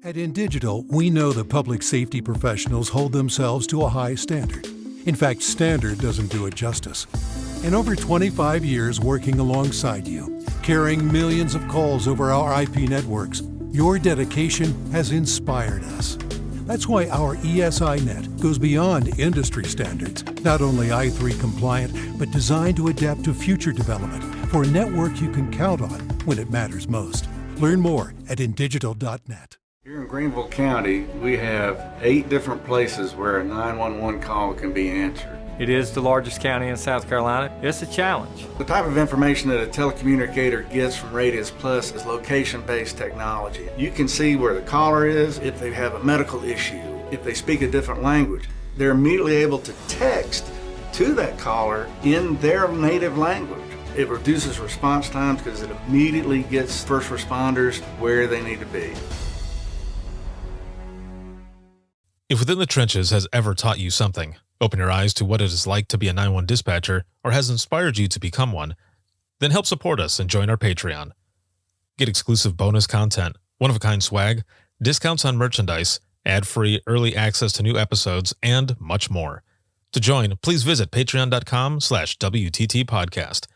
At InDigital, we know the public safety professionals hold themselves to a high standard. In fact, standard doesn't do it justice. In over 25 years working alongside you, carrying millions of calls over our IP networks, your dedication has inspired us. That's why our ESI Net goes beyond industry standards, not only I3 compliant, but designed to adapt to future development for a network you can count on when it matters most. Learn more at indigital.net. Here in Greenville County, we have 8 different places where a 911 call can be answered. It is the largest county in South Carolina. It's a challenge. The type of information that a telecommunicator gets from Radius Plus is location-based technology. You can see where the caller is, if they have a medical issue, if they speak a different language. They're immediately able to text to that caller in their native language. It reduces response times because it immediately gets first responders where they need to be. If Within the Trenches has ever taught you something, open your eyes to what it is like to be a 911 dispatcher, or has inspired you to become one, then help support us and join our Patreon. Get exclusive bonus content, one-of-a-kind swag, discounts on merchandise, ad-free early access to new episodes, and much more. To join, please visit patreon.com/WTT podcast.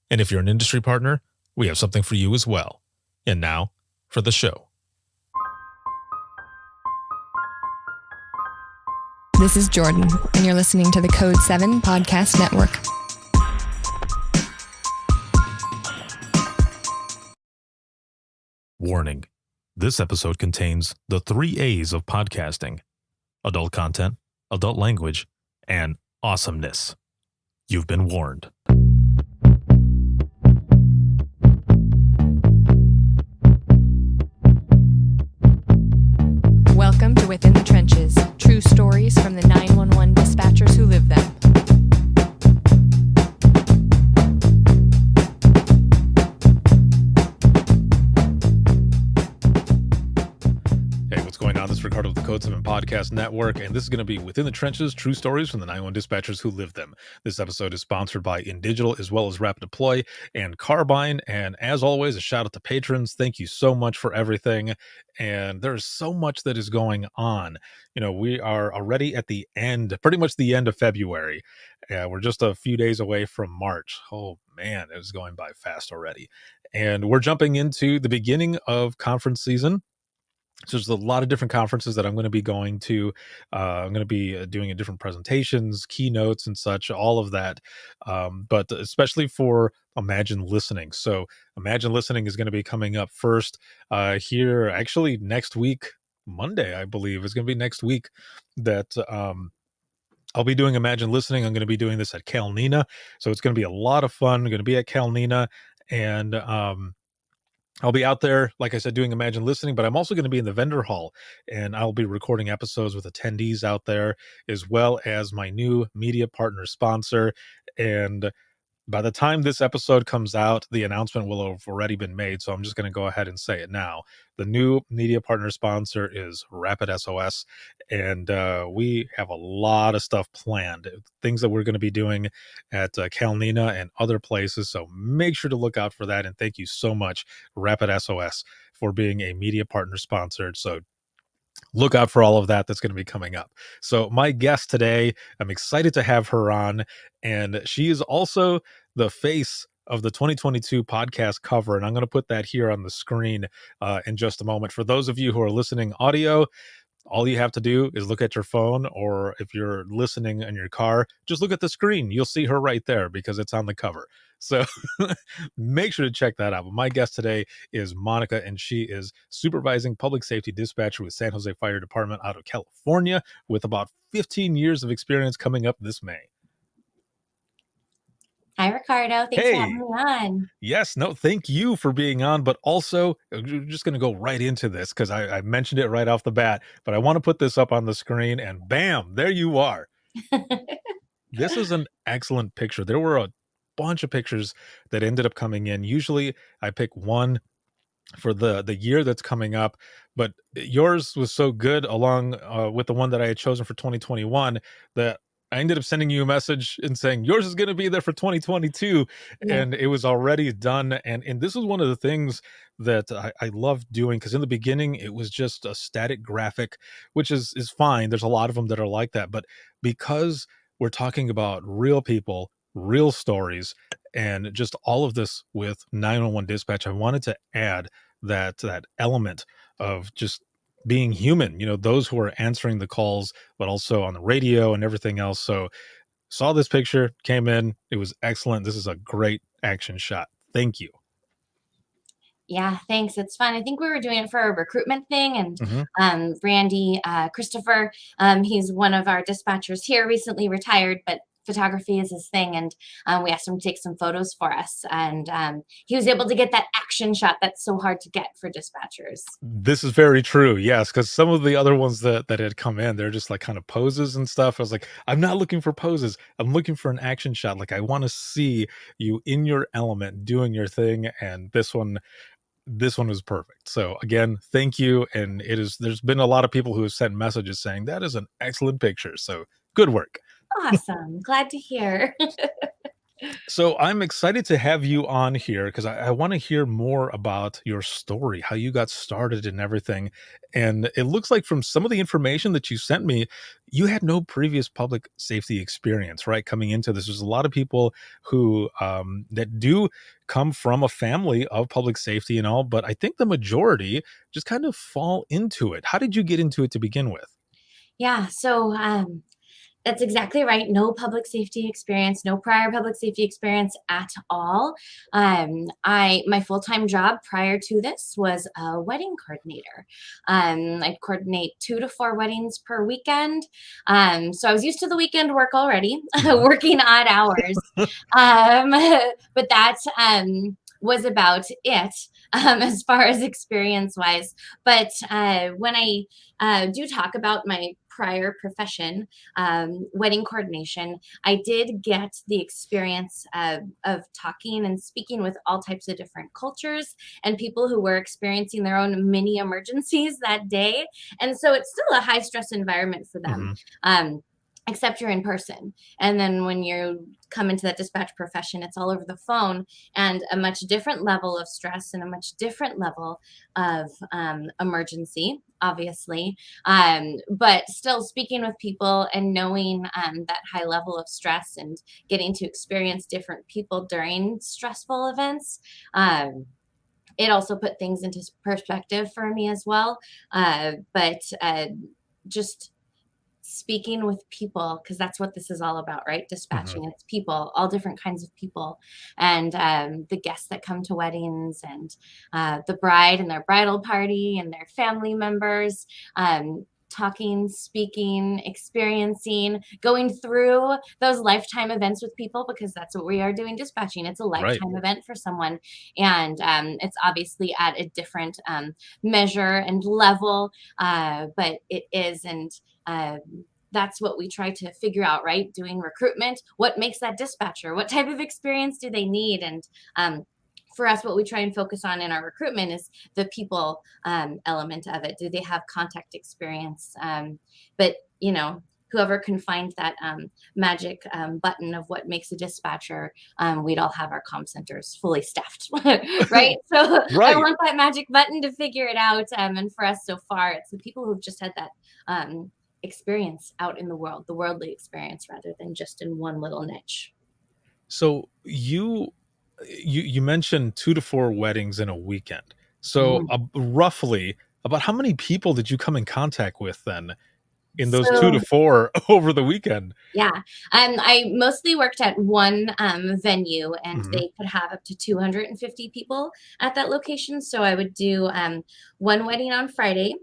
And if you're an industry partner, we have something for you as well. And now, for the show. This is Jordan, and you're listening to the Code 7 Podcast Network. Warning. This episode contains the 3 A's of podcasting: adult content, adult language, and awesomeness. You've been warned. Welcome to Within the Trenches, true stories from the 911 dispatchers who live them. Hey, what's going on? This is Ricardo of the Code 7 Podcast Network, and this is going to be Within the Trenches, true stories from the 911 dispatchers who live them. This episode is sponsored by InDigital, as well as Rapid Deploy and Carbine, and as always, a shout out to patrons. Thank you so much for everything, and there's so much that is going on. You know, we are already at the end, pretty much the end of February. We're just a few days away from March. Oh man, it was going by fast already. And we're jumping into the beginning of conference season. So there's a lot of different conferences that I'm going to be going to. I'm going to be doing different presentations, keynotes and such, all of that. But especially for Imagine Listening. So Imagine Listening is going to be coming up first here actually next week, Monday, I believe. It's going to be next week that I'll be doing Imagine Listening. I'm going to be doing this at Calnina. So it's going to be a lot of fun. I'm going to be at Calnina, and I'll be out there, like I said, doing Imagine Listening, but I'm also going to be in the vendor hall, and I'll be recording episodes with attendees out there, as well as my new media partner sponsor. And by the time this episode comes out, the announcement will have already been made, so I'm just going to go ahead and say it now. The new media partner sponsor is Rapid SOS, and we have a lot of stuff planned, things that we're going to be doing at Calnina and other places, so make sure to look out for that, and thank you so much, Rapid SOS, for being a media partner sponsored. So look out for all of that that's going to be coming up. So my guest today, I'm excited to have her on, and she is also the face of the 2022 podcast cover, and I'm going to put that here on the screen in just a moment. For those of you who are listening audio, all you have to do is look at your phone, or if you're listening in your car, just look at the screen. You'll see her right there because it's on the cover. So make sure to check that out. But my guest today is Monica, and she is Supervising Public Safety Dispatcher with San Jose Fire Department out of California, with about 15 years of experience coming up this May. Hi, Ricardo. Thanks for having me on. Yes, no, thank you for being on, but also we're just going to go right into this because I mentioned it right off the bat, but I want to put this up on the screen, and bam, there you are. This is an excellent picture. There were a bunch of pictures that ended up coming in. Usually I pick one for the year that's coming up, but yours was so good along with the one that I had chosen for 2021 that I ended up sending you a message and saying yours is going to be there for 2022, Yeah. and it was already done. And this was one of the things that I love doing, because in the beginning it was just a static graphic, which is fine. There's a lot of them that are like that, but because we're talking about real people, real stories, and just all of this with 911 dispatch, I wanted to add that element of just being human, those who are answering the calls, but also on the radio and everything else. So saw this picture, came in, it was excellent. This is a great action shot. Thank you. Yeah, thanks. It's fun. I think we were doing it for a recruitment thing, and Mhm. Randy Christopher, he's one of our dispatchers here, recently retired, but photography is his thing, and we asked him to take some photos for us, and he was able to get that action shot that's so hard to get for dispatchers. This is very true. Yes, because some of the other ones that had come in, they're just like kind of poses and stuff. I was like, I'm not looking for poses. I'm looking for an action shot. Like, I want to see you in your element doing your thing. And this one was perfect. So again, thank you. And there's been a lot of people who have sent messages saying that is an excellent picture. So good work. Awesome. Glad to hear. So I'm excited to have you on here because I want to hear more about your story, how you got started and everything. And it looks like from some of the information that you sent me, you had no previous public safety experience, right? Coming into this, there's a lot of people who that do come from a family of public safety and all, but I think the majority just kind of fall into it. How did you get into it to begin with? Yeah, so that's exactly right. No public safety experience, no prior public safety experience at all. My full-time job prior to this was a wedding coordinator. I'd coordinate 2 to 4 weddings per weekend. So I was used to the weekend work already, working odd hours. Um, but that was about it as far as experience wise. But when I do talk about my prior profession, wedding coordination, I did get the experience of talking and speaking with all types of different cultures and people who were experiencing their own mini emergencies that day. And so it's still a high stress environment for them. Mhm. Except you're in person. And then when you come into that dispatch profession, it's all over the phone, and a much different level of stress and a much different level of emergency, obviously. But still speaking with people and knowing that high level of stress and getting to experience different people during stressful events. It also put things into perspective for me as well. But just speaking with people, because that's what this is all about, right? Mhm. Dispatching, it's people, all different kinds of people, and the guests that come to weddings, and the bride and their bridal party and their family members, talking, speaking, experiencing, going through those lifetime events with people, because that's what we are doing dispatching. It's a Right. lifetime event for someone, and it's obviously at a different measure and level, but it is. And that's what we try to figure out, right? Doing recruitment, what makes that dispatcher? What type of experience do they need? And for us, what we try and focus on in our recruitment is the people element of it. Do they have contact experience? But whoever can find that magic button of what makes a dispatcher, we'd all have our comm centers fully staffed, right? So I Right. want that magic button to figure it out. And for us so far, it's the people who've just had that experience out in the world, the worldly experience, rather than just in one little niche. So you mentioned 2 to 4 weddings in a weekend. So, Mhm. roughly, about how many people did you come in contact with then in those 2 to So 4 over the weekend? yeah, I mostly worked at one venue, and Mhm. they could have up to 250 people at that location. So I would do one wedding on Friday,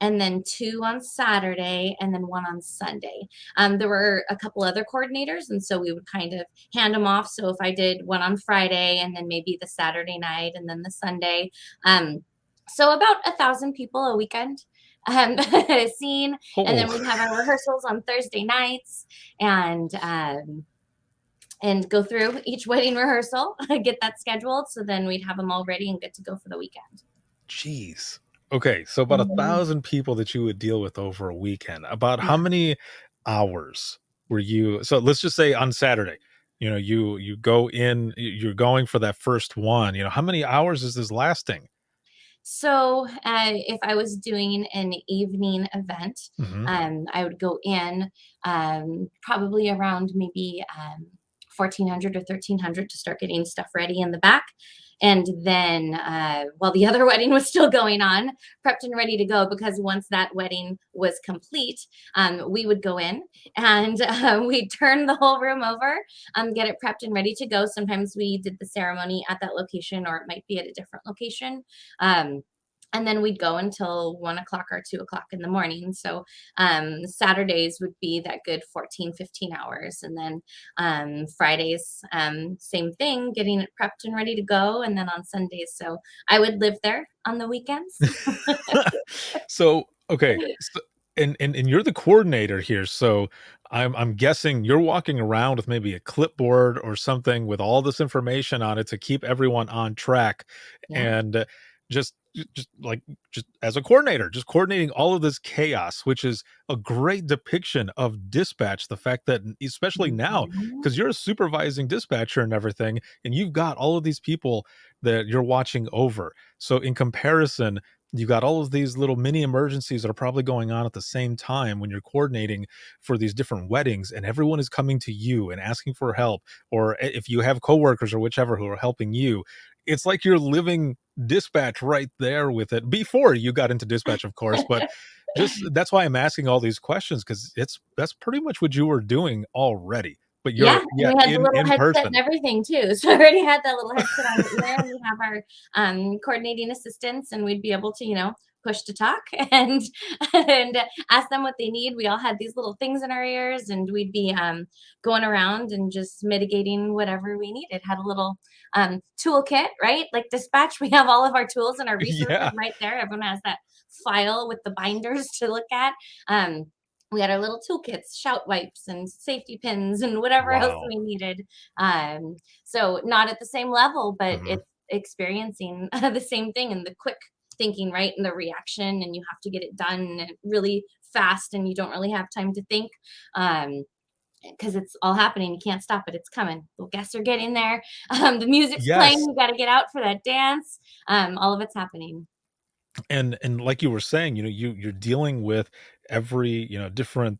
and then 2 on Saturday, and then 1 on Sunday. There were a couple other coordinators, and so we would kind of hand them off. So if I did one on Friday, and then maybe the Saturday night, and then the Sunday, so about 1,000 people a weekend seen. And then Oh, we'd have our rehearsals on Thursday nights, and go through each wedding rehearsal, get that scheduled. So then we'd have them all ready and good to go for the weekend. jeez. Okay, so about Mhm. 1,000 people that you would deal with over a weekend. About how Yeah. many hours were you, so let's just say on Saturday, you go in, you're going for that first one, how many hours is this lasting? So if I was doing an evening event, Hmm. I would go in probably around maybe 1400 or 1300 to start getting stuff ready in the back. And then while the other wedding was still going on, prepped and ready to go, because once that wedding was complete, we would go in and we'd turn the whole room over, get it prepped and ready to go. Sometimes we did the ceremony at that location, or it might be at a different location. Um, and then we'd go until 1 o'clock or 2 o'clock in the morning. So Saturdays would be that good 14, 15 hours. And then Fridays, same thing, getting it prepped and ready to go. And then on Sundays, so I would live there on the weekends. So, okay. So, and you're the coordinator here. So I'm guessing you're walking around with maybe a clipboard or something with all this information on it to keep everyone on track. Yeah. And just just like just as a coordinator, just coordinating all of this chaos, which is a great depiction of dispatch. The fact that especially now, Mhm. because you're a supervising dispatcher and everything, and you've got all of these people that you're watching over. So in comparison, you got all of these little mini emergencies that are probably going on at the same time when you're coordinating for these different weddings, and everyone is coming to you and asking for help, or if you have coworkers or whichever who are helping you, it's like you're living dispatch right there with it before you got into dispatch, of course. But just that's why I'm asking all these questions, because that's pretty much what you were doing already, but Yeah, you're, and yeah, we had the little in headset and person. everything too. So I already had that little headset on the ear, and we have our coordinating assistants, and we'd be able to, push to talk and and ask them what they need. We all had these little things in our ears, and we'd be going around and just mitigating whatever we needed. Had a little toolkit, right? Like dispatch, we have all of our tools and our resources Yeah. right there. Everyone has that file with the binders to look at. We had our little toolkits, shout wipes and safety pins and whatever else Wow. we needed. So not at the same level, but Mhm. it's experiencing the same thing, and the quick thinking, right? And the reaction, and you have to get it done really fast, and you don't really have time to think. Because it's all happening. You can't stop it. It's coming. The guests are getting there. The music's playing. Yes. You got to get out for that dance. All of it's happening. And like you were saying, you're dealing with every, different,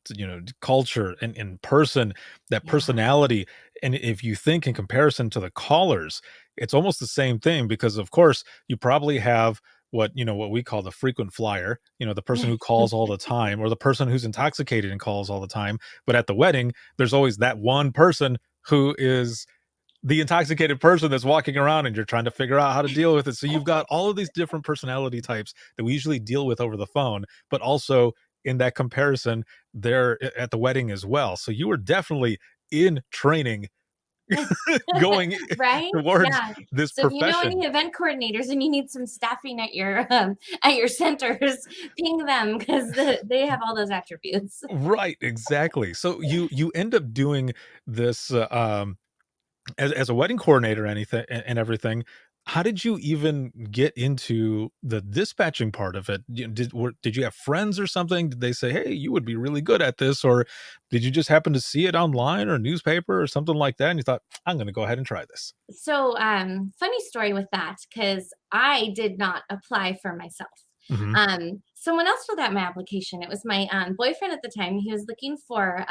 culture and person, that Yeah. personality. And if you think in comparison to the callers, it's almost the same thing, because of course you probably have what we call the frequent flyer, the person who calls all the time, or the person who's intoxicated and calls all the time. But at the wedding, there's always that one person who is the intoxicated person that's walking around, and you're trying to figure out how to deal with it. So you've got all of these different personality types that we usually deal with over the phone, but also in that comparison, they're at the wedding as well. So you were definitely in training going Right? towards Yeah. this So if you know profession. any event coordinators and you need some staffing at your centers, ping them, because they have all those attributes. Right, exactly. So you end up doing this as a wedding coordinator, anything and everything. How did you even get into the dispatching part of it? Did you have friends or something? Did they say, "Hey, you would be really good at this," or did you just happen to see it online or newspaper or something like that, and you thought, "I'm going to go ahead and try this"? So, funny story with that, because I did not apply for myself. Hmm. Someone else filled out my application. It was my boyfriend at the time. He was looking for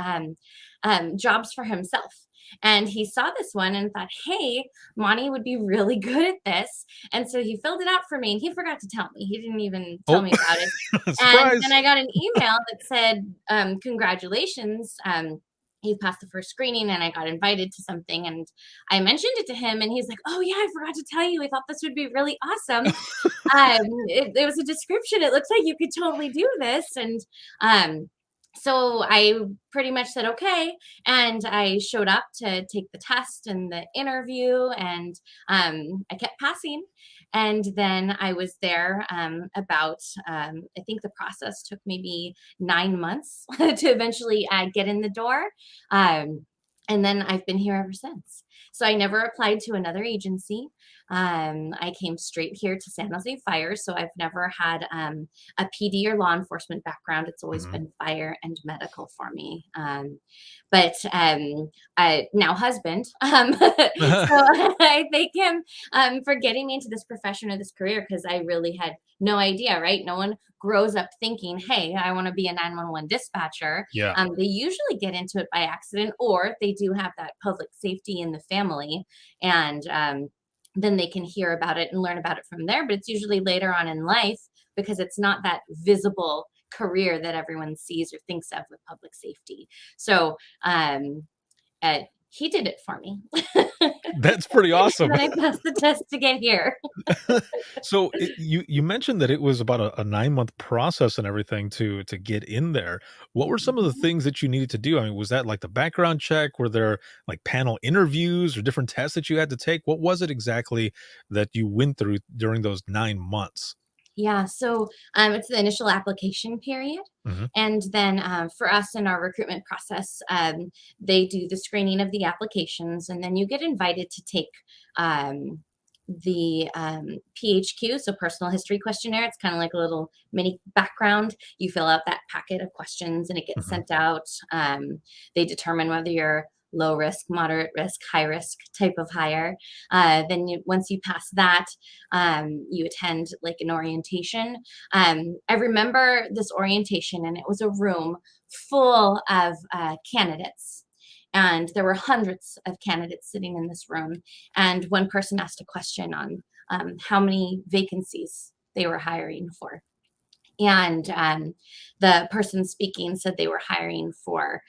jobs for himself. And he saw this one and thought, hey, Monty would be really good at this. And so he filled it out for me, and he forgot to tell me. He didn't even tell Oh, me about it. And then surprise! I got an email that said, congratulations. You passed the first screening, and I got invited to something. And I mentioned it to him, and he's like, oh, yeah, I forgot to tell you. I thought this would be really awesome. It was a description. It looks like you could totally do this. And um, so I pretty much said, okay. And I showed up to take the test and the interview, and I kept passing. And then I was there about, I think the process took maybe 9 months to eventually get in the door. And then I've been here ever since. So I never applied to another agency. I came straight here to San Jose Fire, so I've never had a PD or law enforcement background. It's always Mhm. been fire and medical for me. But now husband, so I thank him for getting me into this profession or this career, because I really had no idea, right? No one grows up thinking, hey, I want to be a 911 dispatcher. Yeah. They usually get into it by accident, or they do have that public safety in the family, and then they can hear about it and learn about it from there. But it's usually later on in life, because it's not that visible career that everyone sees or thinks of with public safety. So he did it for me. That's pretty awesome. Then I passed the test to get here. So you mentioned that it was about a 9-month process and everything to get in there. What were some of the things that you needed to do? I mean, was that like the background check? Were there like panel interviews or different tests that you had to take? What was it exactly that you went through during those 9 months? Yeah, so it's the initial application period. Mhm. And then for us in our recruitment process, they do the screening of the applications, and then you get invited to take the PHQ, so personal history questionnaire. It's kind of like a little mini background. You fill out that packet of questions and it gets Mhm. sent out. They determine whether you're low risk, moderate risk, high risk type of hire. Once you pass that, you attend like an orientation. I remember this orientation, and it was a room full of candidates. And there were hundreds of candidates sitting in this room. And one person asked a question on how many vacancies they were hiring for. And the person speaking said they were hiring for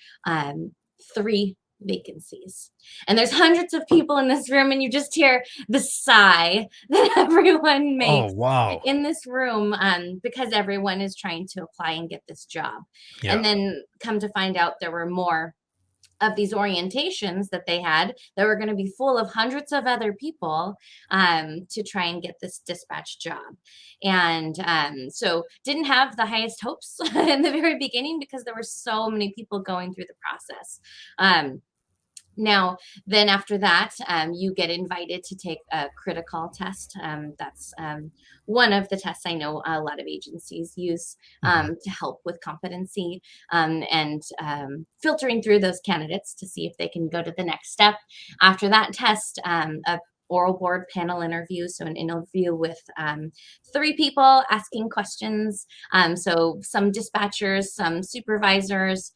3 vacancies. And there's hundreds of people in this room, and you just hear the sigh that everyone Oh, makes wow. in this room, because everyone is trying to apply and get this job. Yeah. And then come to find out there were more of these orientations that they had that were going to be full of hundreds of other people to try and get this dispatch job. And so didn't have the highest hopes in the very beginning, because there were so many people going through the process. Now, then after that, you get invited to take a critical test. That's one of the tests I know a lot of agencies use Mhm. to help with competency, and filtering through those candidates to see if they can go to the next step. After that test, a oral board panel interview, so an interview with 3 people asking questions. So some dispatchers, some supervisors,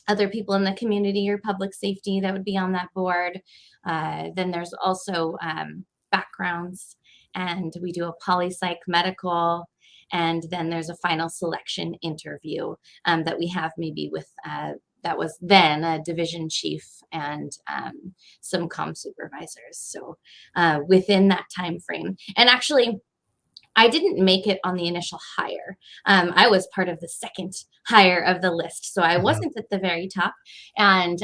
other people in the community or public safety that would be on that board. Then there's also backgrounds, and we do a poly-psych medical, and then there's a final selection interview that we have maybe with that was then a division chief and some comm supervisors. So within that time frame, and actually I didn't make it on the initial hire. I was part of the second hire of the list, so I Mhm. wasn't at the very top. And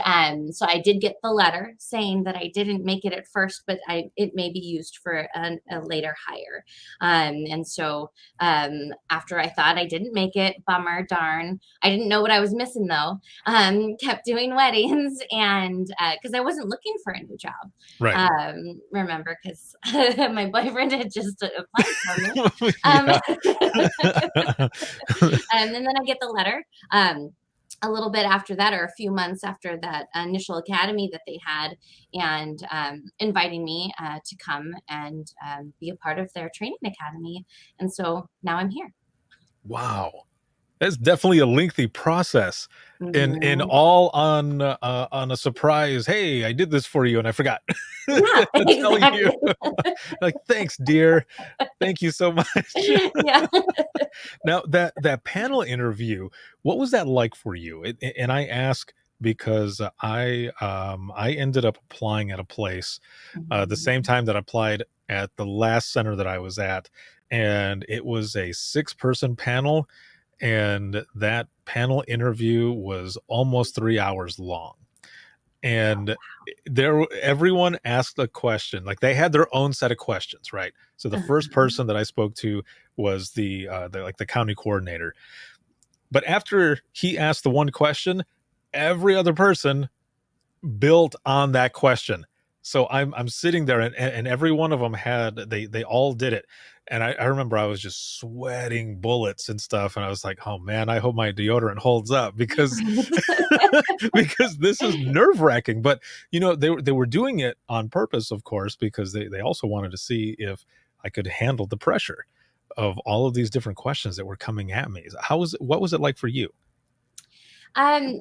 so I did get the letter saying that I didn't make it at first, but it may be used for a later hire. And so after I thought I didn't make it, bummer, darn. I didn't know what I was missing though. Kept doing weddings, and because I wasn't looking for a new job. Right. Remember, because my boyfriend had just applied for me. Yeah. And then I get the letter a little bit after that, or a few months after that initial academy that they had, and inviting me to come and be a part of their training academy. And so now I'm here. Wow. That's definitely a lengthy process, and Mhm. all on a surprise, "Hey, I did this for you, and I forgot Yeah, to tell you." exactly. Like, "Thanks, dear. Thank you so much." Yeah. Now that panel interview, what was that like for you? And I ask because I ended up applying at a place, the same Mhm. time that I applied at the last center that I was at, and it was a 6-person panel, and that panel interview was almost 3 hours long. And everyone asked a question, like they had their own set of questions, right? So the first Uh-huh. person that I spoke to was the county coordinator. But after he asked the one question, every other person built on that question. So I'm sitting there, and every one of them they all did it. And I remember I was just sweating bullets and stuff, and I was like, "Oh man, I hope my deodorant holds up," because because this is nerve-wracking. But they were doing it on purpose, of course, because they also wanted to see if I could handle the pressure of all of these different questions that were coming at me. What was it like for you?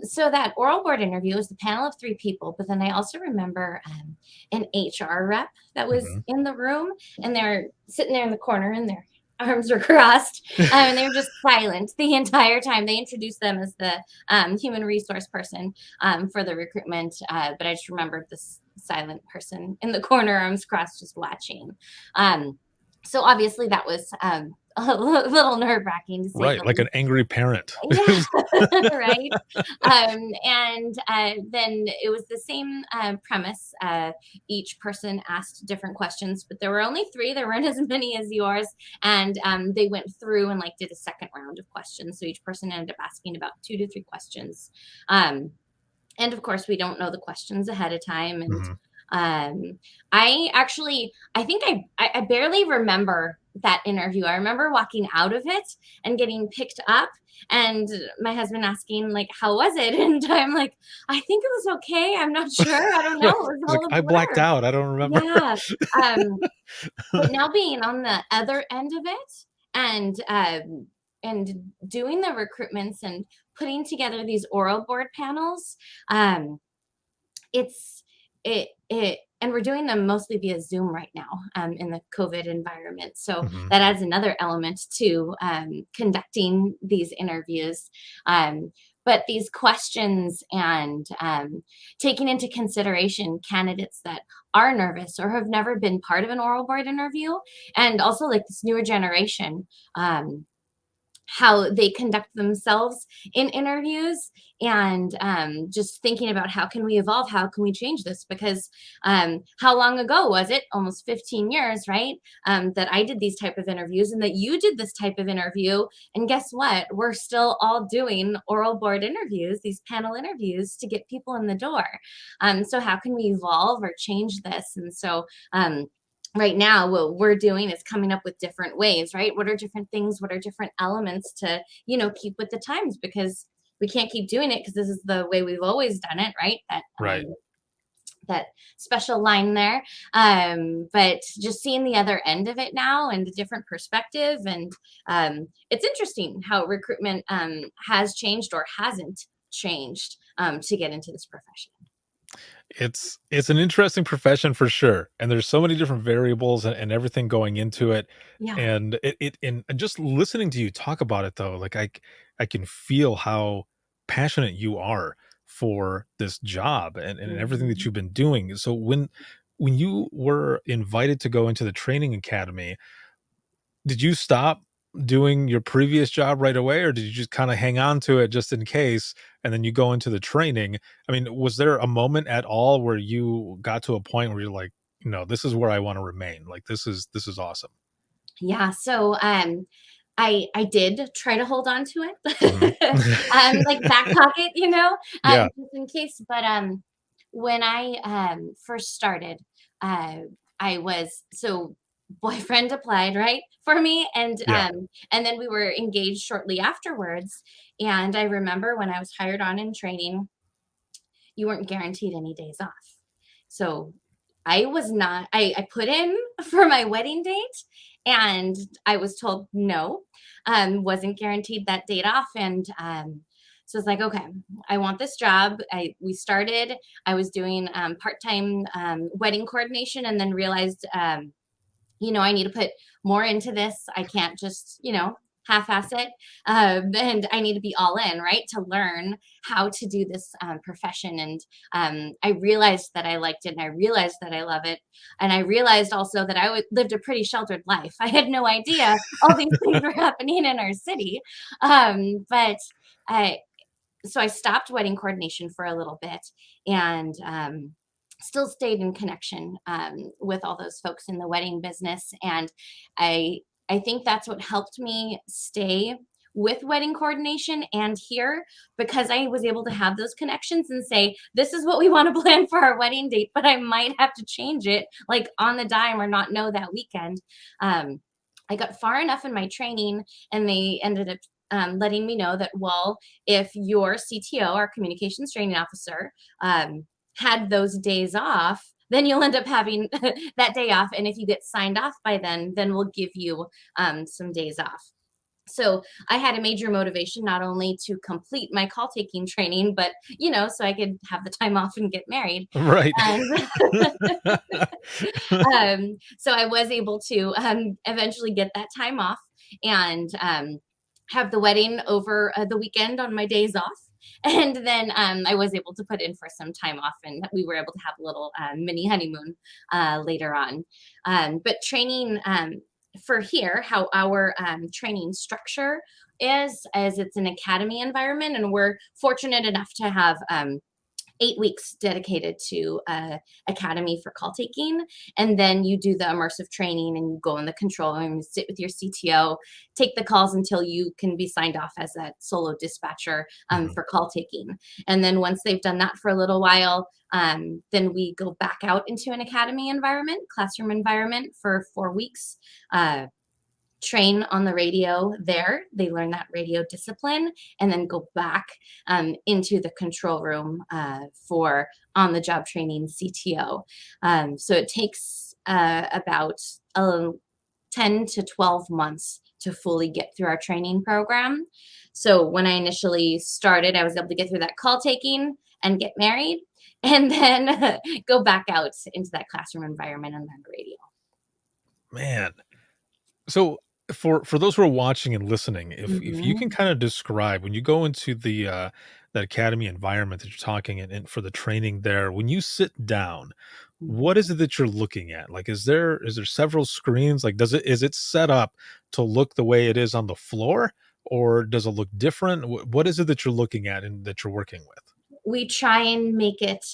So that oral board interview was the panel of three people, but then I also remember an HR rep that was Mhm. in the room, and they're sitting there in the corner, and their arms were crossed, and they were just silent the entire time. They introduced them as the human resource person for the recruitment, but I just remembered this silent person in the corner, arms crossed, just watching. Um, so obviously that was a little nerve wracking to say Right, the like least. an angry parent. Yeah, right. And then it was the same premise. Each person asked different questions, but there were only three. There weren't as many as yours, and they went through and like did a second round of questions. So each person ended up asking about 2 to 3 questions. And of course, we don't know the questions ahead of time. And Mhm. I think I barely remember that interview. I remember walking out of it and getting picked up, and my husband asking like, "How was it?" And I'm like, "I think it was okay. I'm not sure. I don't know. Right. It was It's like, all a "I blacked blur." out, I don't remember." Yeah. Um, but now being on the other end of it, and doing the recruitments and putting together these oral board panels, um, it's it and we're doing them mostly via Zoom right now, in the COVID environment. So Mhm. that adds another element to conducting these interviews. But these questions and taking into consideration candidates that are nervous or have never been part of an oral board interview, and also like this newer generation. How they conduct themselves in interviews, and just thinking about how can we evolve, how can we change this, because how long ago was it, almost 15 years, right, that I did these type of interviews and that you did this type of interview, and guess what, we're still all doing oral board interviews, these panel interviews, to get people in the door. So how can we evolve or change this? And so right now what we're doing is coming up with different ways, right? What are different things, what are different elements to keep with the times, because we can't keep doing it because this is the way we've always done it, right? Right. That special line there. But just seeing the other end of it now and a different perspective, and it's interesting how recruitment has changed or hasn't changed to get into this profession. It's an interesting profession for sure, and there's so many different variables and everything going into it, Yeah. and and just listening to you talk about it though, like I can feel how passionate you are for this job and everything that Mhm. you've been doing. So when you were invited to go into the training academy, did you stop doing your previous job right away, or did you just kinda hang on to it just in case, and then you go into the training? I mean, was there a moment at all where you got to a point where you're like, "This is where I wanna remain, like, this is awesome." Yeah, so I did try to hold on to Mhm. it, like back pocket, Yeah, just in case. But when I first started, uh, I was so boyfriend applied, right, for me, yeah. and then we were engaged shortly afterwards. And I remember when I was hired on in training, you weren't guaranteed any days off. So I was not, I put in for my wedding date, and I was told no, wasn't guaranteed that date off. And so it's like, okay, I want this job. We started, I was doing part-time wedding coordination, and then realized I need to put more into this. I can't just, half-ass it. And I need to be all in, right, to learn how to do this profession. And I realized that I liked it, and I realized that I love it. And I realized also that lived a pretty sheltered life. I had no idea all these things were happening in our city. But I, so I stopped wedding coordination for a little bit, and still stayed in connection with all those folks in the wedding business. And I I think that's what helped me stay with wedding coordination and here, because I was able to have those connections and say, this is what we want to plan for our wedding date, but I might have to change it like on the dime or not know that weekend. I got far enough in my training, and they ended up letting me know that, well, if your CTO, our communications training officer, had those days off, then you'll end up having that day off. And if you get signed off by then we'll give you some days off. So I had a major motivation not only to complete my call taking training, but, so I could have the time off and get married. Right. And so I was able to eventually get that time off and have the wedding over the weekend on my days off. And then I was able to put in for some time off, and we were able to have a little mini honeymoon later on. But training for here, how our training structure is, as it's an academy environment, and we're fortunate enough to have 8 weeks dedicated to academy for call taking. And then you do the immersive training and you go in the control room, sit with your CTO, take the calls until you can be signed off as that solo dispatcher for call taking. And then once they've done that for a little while, then we go back out into an academy environment, classroom environment for 4 weeks. Train on the radio there. They learn that radio discipline and then go back into the control room for on-the-job training CTO. So it takes about 10 to 12 months to fully get through our training program. So when I initially started, I was able to get through that call taking and get married, and then go back out into that classroom environment and learn radio. Man. So for those who are watching and listening, if you can kind of describe when you go into the that academy environment that you're talking and for the training there, when you sit down, what is it that you're looking at? Like, is there several screens? Like, is it set up to look the way it is on the floor, or does it look different? What is it that you're looking at and that you're working with? We try and make it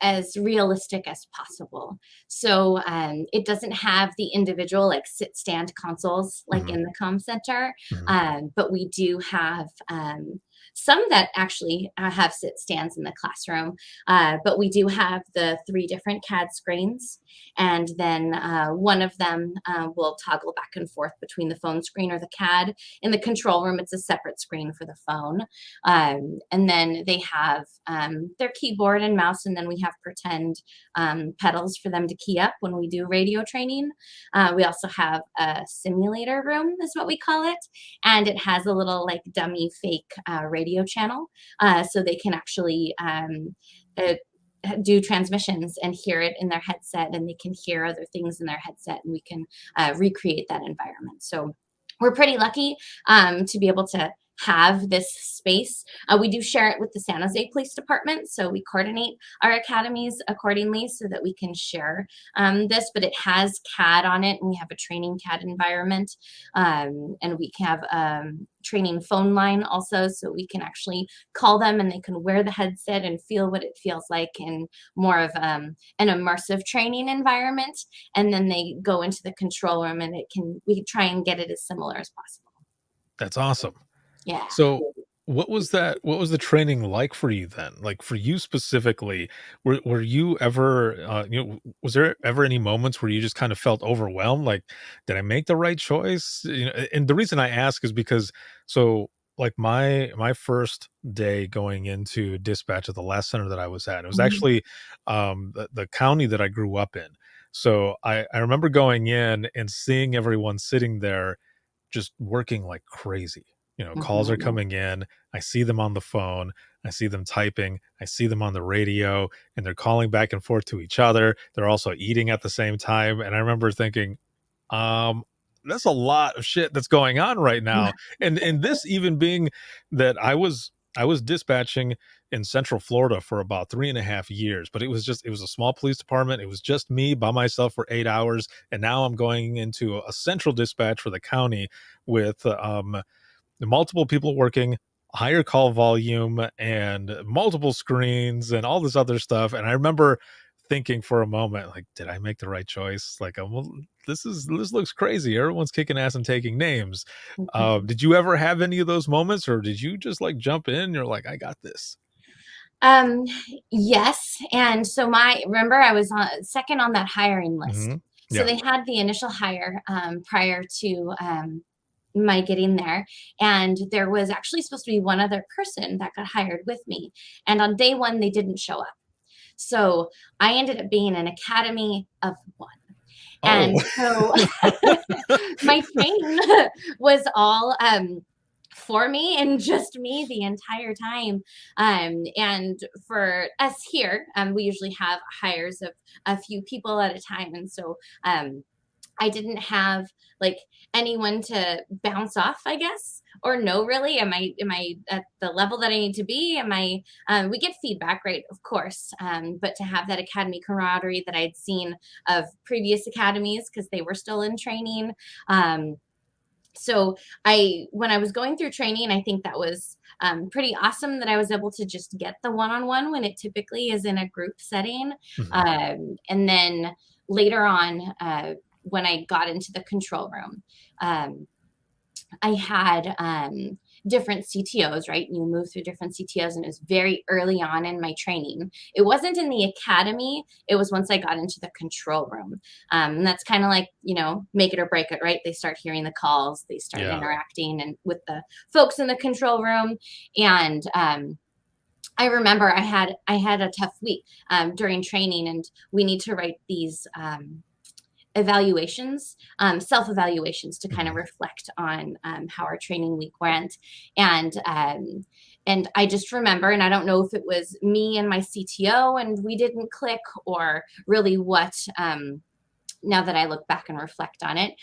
as realistic as possible. So it doesn't have the individual like sit stand consoles like in the comm center, but we do have some that actually have sit stands in the classroom, but we do have the 3 different CAD screens, and then one of them will toggle back and forth between the phone screen or the CAD. In the control room, it's a separate screen for the phone, and then they have their keyboard and mouse, and then we have pretend pedals for them to key up when we do radio training. We also have a simulator room, is what we call it, and it has a little like dummy fake radio channel, so they can actually do transmissions and hear it in their headset, and they can hear other things in their headset, and we can recreate that environment. So we're pretty lucky to be able to have this space. We do share it with the San Jose Police Department, so we coordinate our academies accordingly so that we can share this, but it has CAD on it, and we have a training CAD environment, and we have training phone line also, so we can actually call them and they can wear the headset and feel what it feels like in more of an immersive training environment, and then they go into the control room and we can try and get it as similar as possible. That's awesome. Yeah. So what was the training like for you then? Like for you specifically, were you ever, was there ever any moments where you just kind of felt overwhelmed? Like, did I make the right choice? And the reason I ask is because, so like my first day going into dispatch at the last center that I was at, it was actually the county that I grew up in. So I remember going in and seeing everyone sitting there just working like crazy. Calls are coming in. I see them on the phone. I see them typing. I see them on the radio, and they're calling back and forth to each other. They're also eating at the same time. And I remember thinking, that's a lot of shit that's going on right now. And this even being that I was dispatching in Central Florida for about 3.5 years, but it was a small police department. It was just me by myself for 8 hours. And now I'm going into a central dispatch for the county with, multiple people working, higher call volume, and multiple screens and all this other stuff. And I remember thinking for a moment, like, did I make the right choice? Like, I'm this looks crazy. Everyone's kicking ass and taking names. Mhm. Did you ever have any of those moments, or did you just like jump in? You're like, I got this. Um, yes. And so remember I was on second on that hiring list. Hmm. So Yeah. they had the initial hire prior to my getting there. And there was actually supposed to be one other person that got hired with me. And on day one, they didn't show up. So I ended up being an academy of one. Oh. And so my training was all for me and just me the entire time. And for us here, we usually have hires of a few people at a time. And so I didn't have like anyone to bounce off, I guess, or know really. Am I at the level that I need to be? We get feedback, right? Of course. But to have that academy camaraderie that I'd seen of previous academies because they were still in training. So when I was going through training, I think that was pretty awesome that I was able to just get the one-on-one when it typically is in a group setting. Mhm. And then later on, when I got into the control room, I had different CTOs, right? You move through different CTOs, and it was very early on in my training. It wasn't in the academy. It was once I got into the control room. And that's kind of like, make it or break it, right? They start hearing the calls, they start Yeah. interacting and with the folks in the control room. And I remember I had a tough week during training, and we need to write these evaluations, self-evaluations to kind of Mhm. reflect on how our training week went. And I just remember, and I don't know if it was me and my CTO and we didn't click, or really what, now that I look back and reflect on it,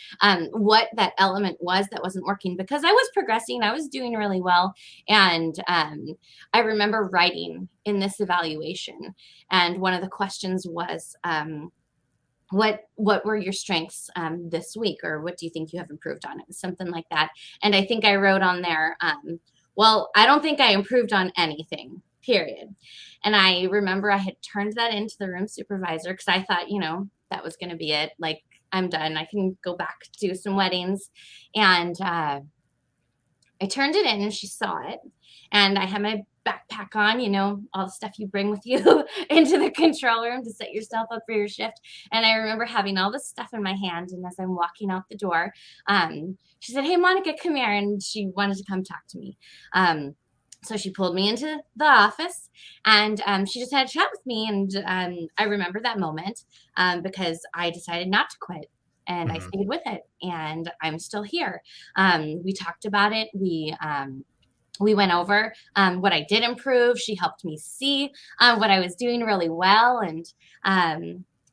what that element was that wasn't working, because I was progressing, I was doing really well. And I remember writing in this evaluation, and one of the questions was, what were your strengths this week, or what do you think you have improved on? It was something like that. And I think I wrote on there, well, I don't think I improved on anything, period. And I remember I had turned that into the room supervisor because I thought, that was going to be it. Like, I'm done. I can go back to some weddings. And I turned it in, and she saw it. And I had my backpack on, all the stuff you bring with you into the control room to set yourself up for your shift. And I remember having all this stuff in my hand. And as I'm walking out the door, she said, "Hey, Monica, come here." And she wanted to come talk to me. So she pulled me into the office, and she just had a chat with me. And I remember that moment because I decided not to quit. And I Mhm. stayed with it, and I'm still here. We talked about it. We went over what I did improve. She helped me see what I was doing really well, and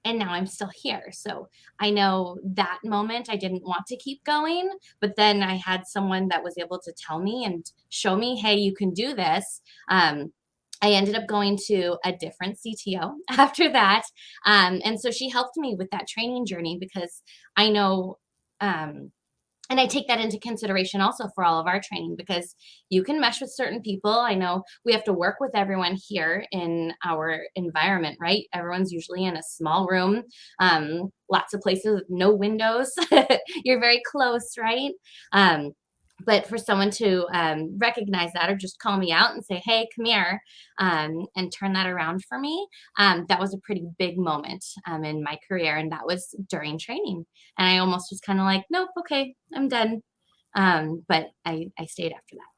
now I'm still here. So I know that moment I didn't want to keep going, but then I had someone that was able to tell me and show me, "Hey, you can do this." I ended up going to a different CTO after that. And so she helped me with that training journey, because I know, and I take that into consideration also for all of our training, because you can mesh with certain people. I know we have to work with everyone here in our environment, right? Everyone's usually in a small room, lots of places with no windows. You're very close, right? But for someone to recognize that, or just call me out and say, "Hey, come here," and turn that around for me, that was a pretty big moment in my career. And that was during training. And I almost was kind of like, "Nope, okay, I'm done." But I stayed after that.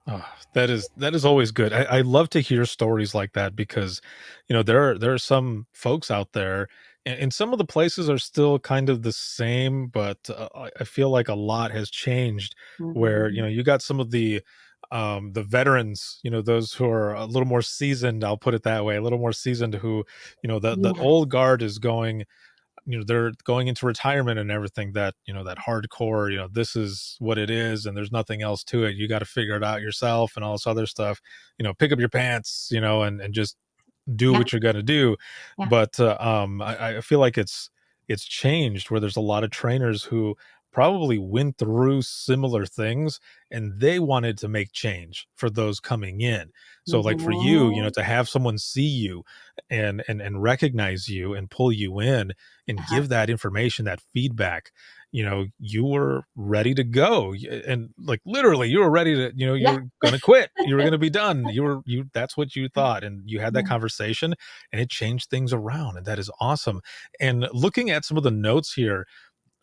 Oh, that is always good. I love to hear stories like that because, there are some folks out there, and some of the places are still kind of the same, but I feel like a lot has changed. Where Mhm. you got some of the veterans, those who are a little more seasoned. I'll put it that way, a little more seasoned. Who, the Yeah, old guard is going, they're going into retirement and everything, that that hardcore, this is what it is and there's nothing else to it, you got to figure it out yourself and all this other stuff, pick up your pants, and just do yeah, what you're going to do. yeah. But I feel like it's changed, where there's a lot of trainers who probably went through similar things and they wanted to make change for those coming in. So like for you, Mhm. to have someone see you and recognize you and pull you in and Uh-huh. give that information, that feedback, you were ready to go. And like literally you were ready to, you Yeah. were going to quit. You were going to be done. That's what you thought. And you had that Yeah. conversation and it changed things around. And that is awesome. And looking at some of the notes here,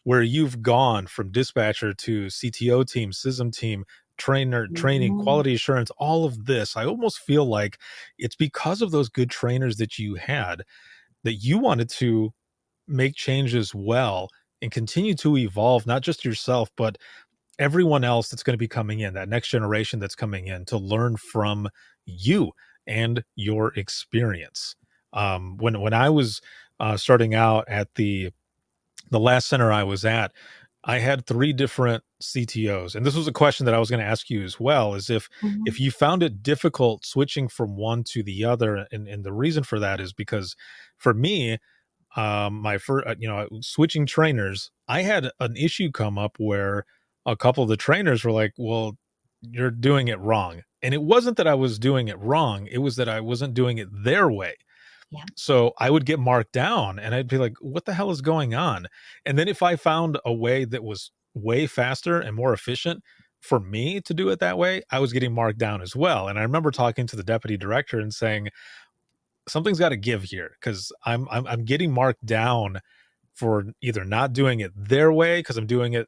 where you've gone from dispatcher to CTO team, SISM team, training, Mhm. quality assurance, all of this, I almost feel like it's because of those good trainers that you had that you wanted to make changes well and continue to evolve, not just yourself, but everyone else that's going to be coming in, that next generation that's coming in to learn from you and your experience. When I was starting out at the last center I was at, I had 3 different CTOs, and this was a question that I was gonna ask you as well, is Mhm. if you found it difficult switching from one to the other, and the reason for that is because for me, my first, switching trainers, I had an issue come up where a couple of the trainers were like, "Well, you're doing it wrong." And it wasn't that I was doing it wrong, it was that I wasn't doing it their way. Yeah. So I would get marked down and I'd be like, what the hell is going on? And then if I found a way that was way faster and more efficient for me to do it that way, I was getting marked down as well. And I remember talking to the deputy director and saying, something's got to give here because I'm getting marked down for either not doing it their way because I'm doing it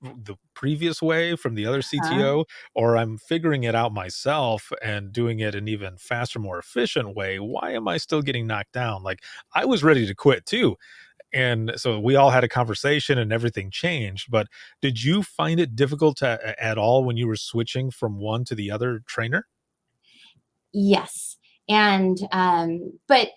the previous way from the other Huh? CTO, or I'm figuring it out myself and doing it an even faster, more efficient way. Why am I still getting knocked down? Like I was ready to quit too. And so we all had a conversation and everything changed. But did you find it difficult at all when you were switching from one to the other trainer? Yes. And but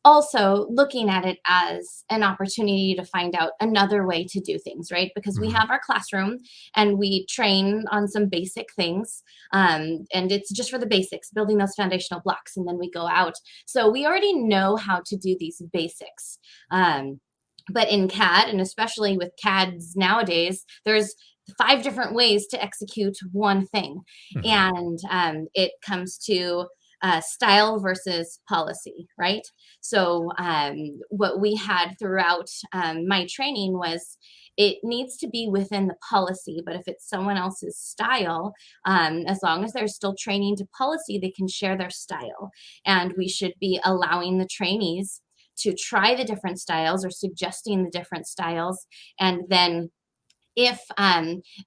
also looking at it as an opportunity to find out another way to do things, right? Because we Mhm. have our classroom and we train on some basic things. And it's just for the basics, building those foundational blocks. And then we go out. So we already know how to do these basics. But in CAD, and especially with CADs nowadays, there's 5 different ways to execute one thing. Mhm. And it comes to style versus policy, right? So, what we had throughout my training was it needs to be within the policy, but if it's someone else's style, as long as they're still training to policy, they can share their style. And we should be allowing the trainees to try the different styles or suggesting the different styles. And then if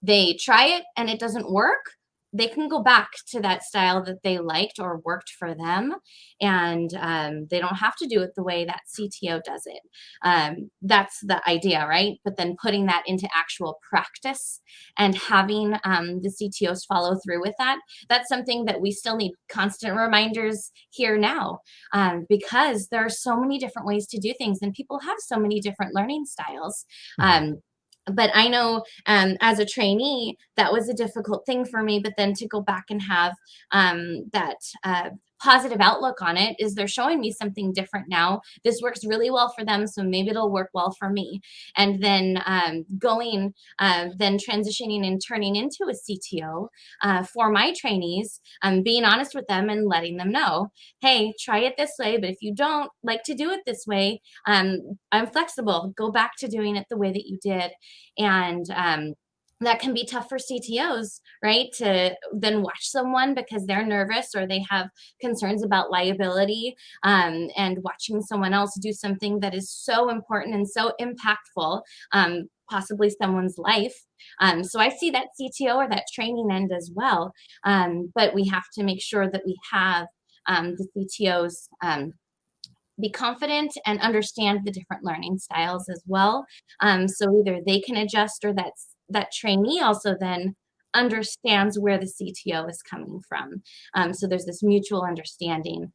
they try it and it doesn't work, they can go back to that style that they liked or worked for them, and they don't have to do it the way that CTO does it. That's the idea, right? But then putting that into actual practice and having the CTOs follow through with that, that's something that we still need constant reminders here now, because there are so many different ways to do things, and people have so many different learning styles. Mhm. But I know as a trainee, that was a difficult thing for me. But then to go back and have that positive outlook on it is they're showing me something different now. This works really well for them, so maybe it'll work well for me. And then then transitioning and turning into a CTO for my trainees, being honest with them and letting them know, hey, try it this way. But if you don't like to do it this way, I'm flexible. Go back to doing it the way that you did. And that can be tough for CTOs, right? To then watch someone because they're nervous or they have concerns about liability, and watching someone else do something that is so important and so impactful, possibly someone's life. So I see that CTO or that training end as well. But we have to make sure that we have the CTOs be confident and understand the different learning styles as well. So either they can adjust or that trainee also then understands where the CTO is coming from. So there's this mutual understanding.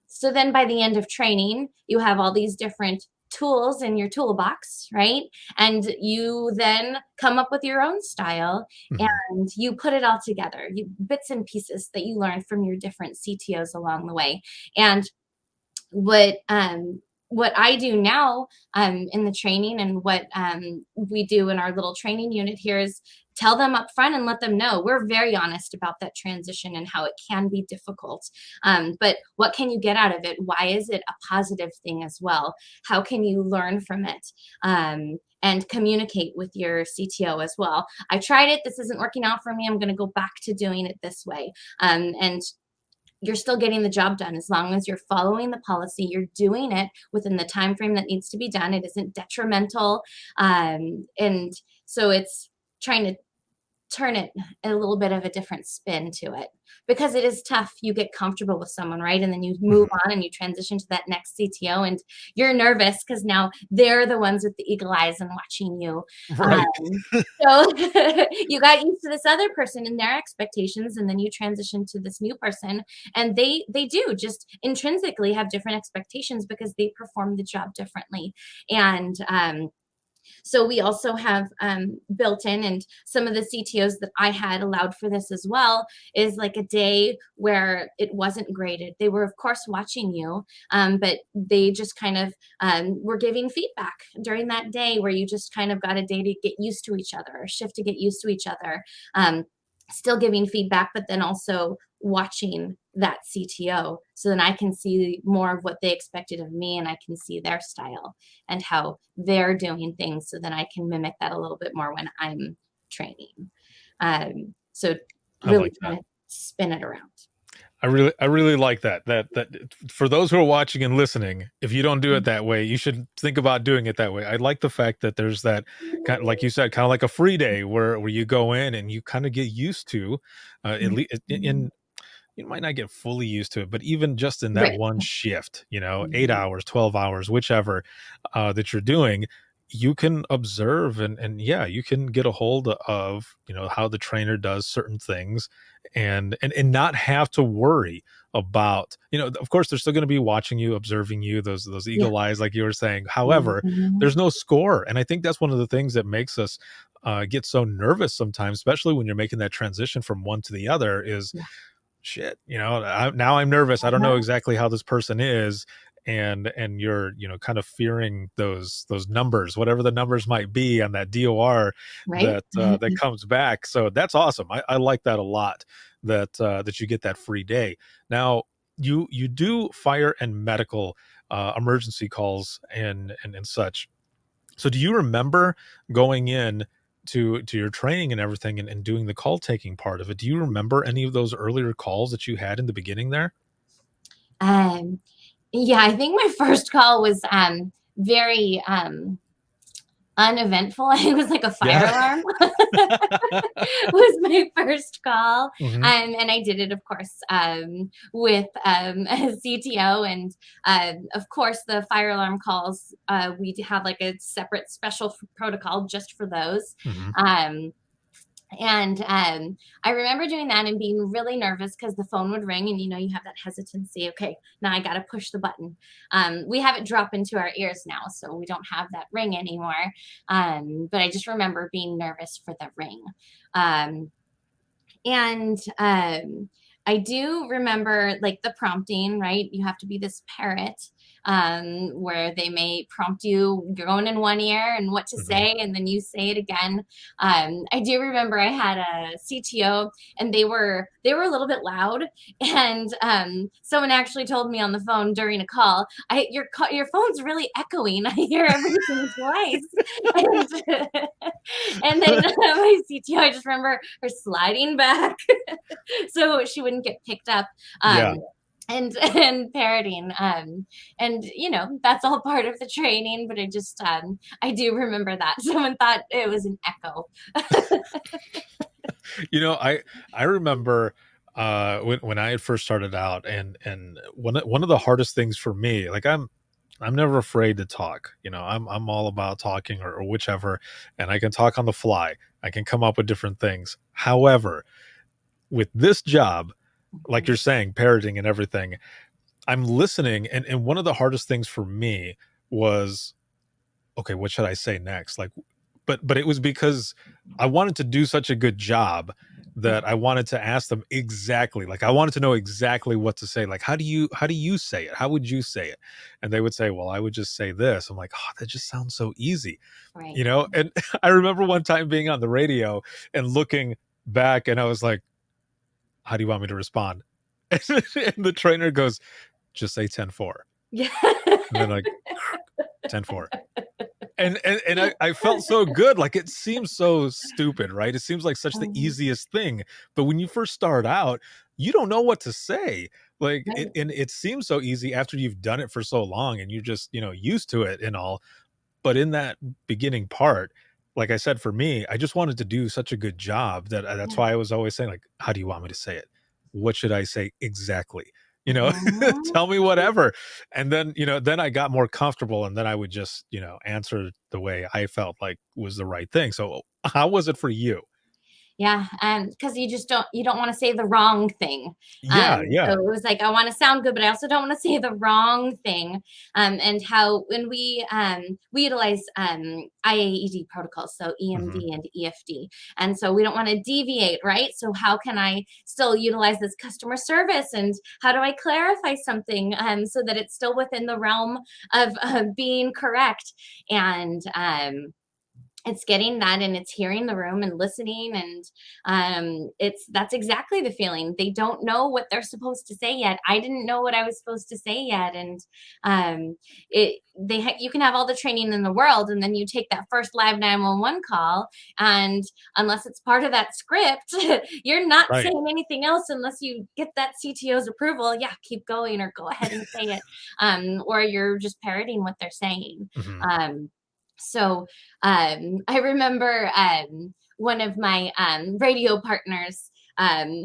So then by the end of training, you have all these different tools in your toolbox, right? And you then come up with your own style Mhm. and you put it all together, you bits and pieces that you learn from your different CTOs along the way. And what what I do now in the training, and what we do in our little training unit here, is tell them up front and let them know we're very honest about that transition and how it can be difficult. But what can you get out of it? Why is it a positive thing as well? How can you learn from it? And communicate with your CTO as well. I tried it. This isn't working out for me. I'm going to go back to doing it this way. And you're still getting the job done as long as you're following the policy. You're doing it within the time frame that needs to be done. It isn't detrimental. And so it's trying to turn it a little bit of a different spin to it, because it is tough. You get comfortable with someone, right? And then you move on and you transition to that next CTO, and you're nervous because now they're the ones with the eagle eyes and watching you. Right. So you got used to this other person and their expectations, and then you transition to this new person, and they do just intrinsically have different expectations because they perform the job differently. And so we also have built in, and some of the CTOs that I had allowed for this as well, is like a day where it wasn't graded. They were, of course, watching you, but they just kind of were giving feedback during that day, where you just kind of got a day to get used to each other, a shift to get used to each other. Still giving feedback, but then also watching that CTO, so then I can see more of what they expected of me, and I can see their style and how they're doing things, so then I can mimic that a little bit more when I'm training. So really kind of spin it around. I really like that for those who are watching and listening, if you don't do it that way, you should think about doing it that way. I like the fact that there's that kind of, like you said, kind of like a free day where you go in and you kind of get used to, at least in, you might not get fully used to it, but even just in that Right. one shift, 8 hours, 12 hours, whichever that you're doing, you can observe and yeah, you can get a hold of, how the trainer does certain things, and not have to worry about, of course, they're still going to be watching you, observing you, those eagle eyes, like you were saying. However, there's no score. And I think that's one of the things that makes us get so nervous sometimes, especially when you're making that transition from one to the other, is shit, now I'm nervous. I don't know exactly how this person is. And you're, kind of fearing those numbers, whatever the numbers might be on that DOR, Right. that comes back. So that's awesome. I like that a lot, that you get that free day. Now you do fire and medical emergency calls and such. So do you remember going in to your training and everything, and doing the call taking part of it? Do you remember any of those earlier calls that you had in the beginning there? Yeah, I think my first call was very uneventful. It was like a fire alarm was my first call. And I did it, of course, with a CTO. And of course, the fire alarm calls, we have like a separate special protocol just for those. And I remember doing that and being really nervous because the phone would ring and, you have that hesitancy. Okay, now I got to push the button. We have it drop into our ears now, so we don't have that ring anymore. But I just remember being nervous for the ring. I do remember like the prompting, right? You have to be this parrot, where they may prompt you, you're going in one ear and what to say, and then you say it again. I do remember I had a CTO, and they were a little bit loud, and someone actually told me on the phone during a call, your phone's really echoing. I hear everything twice. And then my CTO, I just remember her sliding back so she wouldn't get picked up. And parroting, and that's all part of the training, but I do remember that someone thought it was an echo. I remember when I had first started out, and one of the hardest things for me, like I'm never afraid to talk. I'm all about talking or whichever, and I can talk on the fly. I can come up with different things. However, with this job, like you're saying, parroting and everything, I'm listening. And one of the hardest things for me was, okay, what should I say next? Like, but it was because I wanted to do such a good job that I wanted to ask them exactly. Like, I wanted to know exactly what to say. Like, how do you say it? How would you say it? And they would say, well, I would just say this. I'm like, oh, that just sounds so easy, Right. you know? And I remember one time being on the radio and looking back, and I was like, how do you want me to respond? And the trainer goes, just say 10-4. Yeah. And then like 10-4. And I felt so good. Like, it seems so stupid, right? It seems like such the easiest thing. But when you first start out, you don't know what to say. Like, Right. and it seems so easy after you've done it for so long and you're just, used to it and all. But in that beginning part, like I said, for me, I just wanted to do such a good job that that's Yeah. why I was always saying, like, how do you want me to say it? What should I say exactly? Mhm. Tell me whatever. And then, then I got more comfortable, and then I would just, answer the way I felt like was the right thing. So how was it for you? Yeah, because you don't want to say the wrong thing. Yeah, So yeah. it was like I want to sound good, but I also don't want to say the wrong thing. And how when we utilize IAED protocols, so Hmm. EMD and EFD, and so we don't want to deviate, right? So how can I still utilize this customer service, and how do I clarify something so that it's still within the realm of being correct? And it's getting that, and it's hearing the room and listening, and that's exactly the feeling. They don't know what they're supposed to say yet. I didn't know what I was supposed to say yet, and you can have all the training in the world, and then you take that first live 911 call, and unless it's part of that script, you're not Right. saying anything else unless you get that CTO's approval. Yeah, keep going, or go ahead and say it, or you're just parroting what they're saying. Hmm. So I remember one of my radio partners.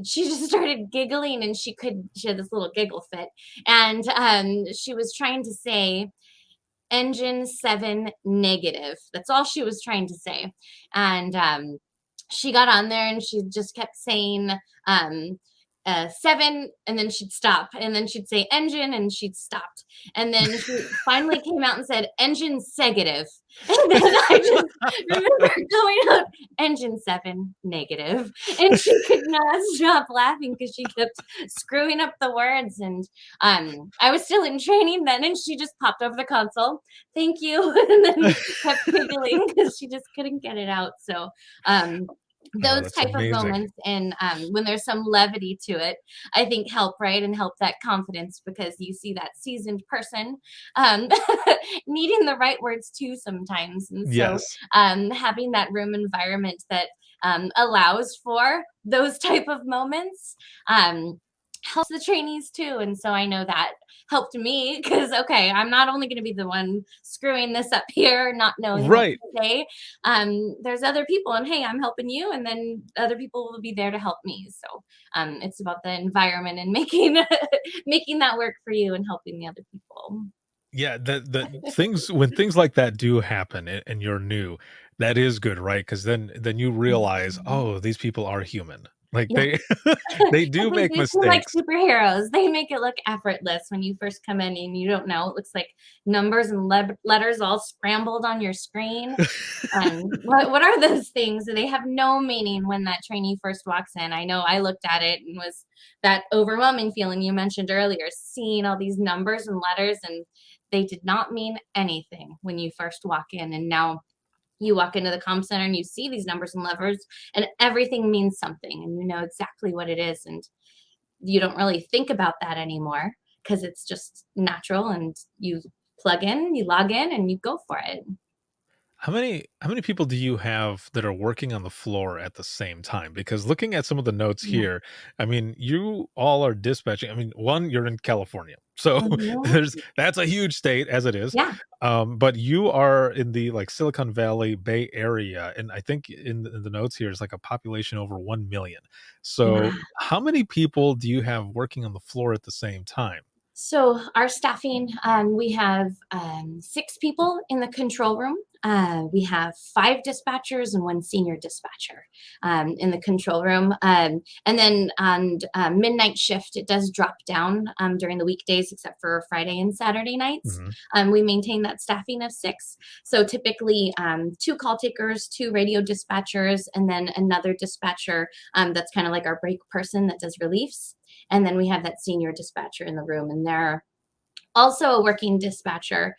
She just started giggling, and she had this little giggle fit, and she was trying to say engine 7 negative. That's all she was trying to say, and she got on there and she just kept saying 7, and then she'd stop, and then she'd say engine, and she'd stopped, and then she finally came out and said engine segative. And then I just remember going out engine 7 negative, and she could not stop laughing because she kept screwing up the words. And I was still in training then, and she just popped over the console, thank you, and then kept giggling because she just couldn't get it out. So Oh, those that's type of amazing. moments, and when there's some levity to it, I think help, right? And help that confidence, because you see that seasoned person um, needing the right words too sometimes. And so Yes. having that room environment that allows for those type of moments helps the trainees too. And so I know that helped me, because okay, I'm not only going to be the one screwing this up here, not knowing what Right. to say. There's other people, and hey, I'm helping you, and then other people will be there to help me. So it's about the environment and making making that work for you and helping the other people. Yeah, the things when things like that do happen, and you're new, that is good, right? Because then you realize, Mhm. oh, these people are human. Like, Yeah. they they And do they make do seem like mistakes. superheroes. They make it look effortless when you first come in and you don't know. It looks like numbers and letters all scrambled on your screen. What are those things? They have no meaning when that trainee first walks in. I know I looked at it and was that overwhelming feeling you mentioned earlier, seeing all these numbers and letters, and they did not mean anything when you first walk in. And now you walk into the comm center and you see these numbers and levers, and everything means something, and you know exactly what it is, and you don't really think about that anymore because it's just natural, and you plug in, you log in, and you go for it. How many people do you have that are working on the floor at the same time? Because looking at some of the notes Yeah. here, I mean, you all are dispatching. I mean, one, you're in California, so Mhm. that's a huge state as it is. Yeah. But you are in the like Silicon Valley Bay Area, and I think in the notes here is like a population over 1 million. So, Yeah. how many people do you have working on the floor at the same time? So our staffing, we have 6 people in the control room. we have 5 dispatchers and 1 senior dispatcher in the control room. And then on midnight shift, it does drop down during the weekdays, except for Friday and Saturday nights. We maintain that staffing of 6. So typically 2 call takers, 2 radio dispatchers, and then another dispatcher that's kind of like our break person that does reliefs. And then we have that senior dispatcher in the room, and they're also a working dispatcher.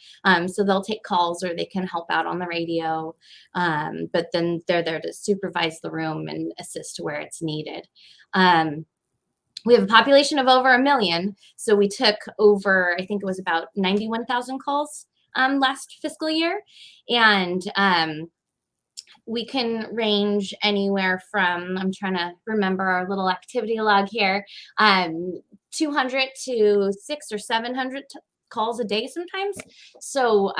So they'll take calls or they can help out on the radio. But then they're there to supervise the room and assist where it's needed. We have a population of over 1 million. So we took over, I think it was about 91,000 calls last fiscal year. And we can range anywhere from, I'm trying to remember our little activity log here, 200 to 600 or 700 calls a day sometimes. So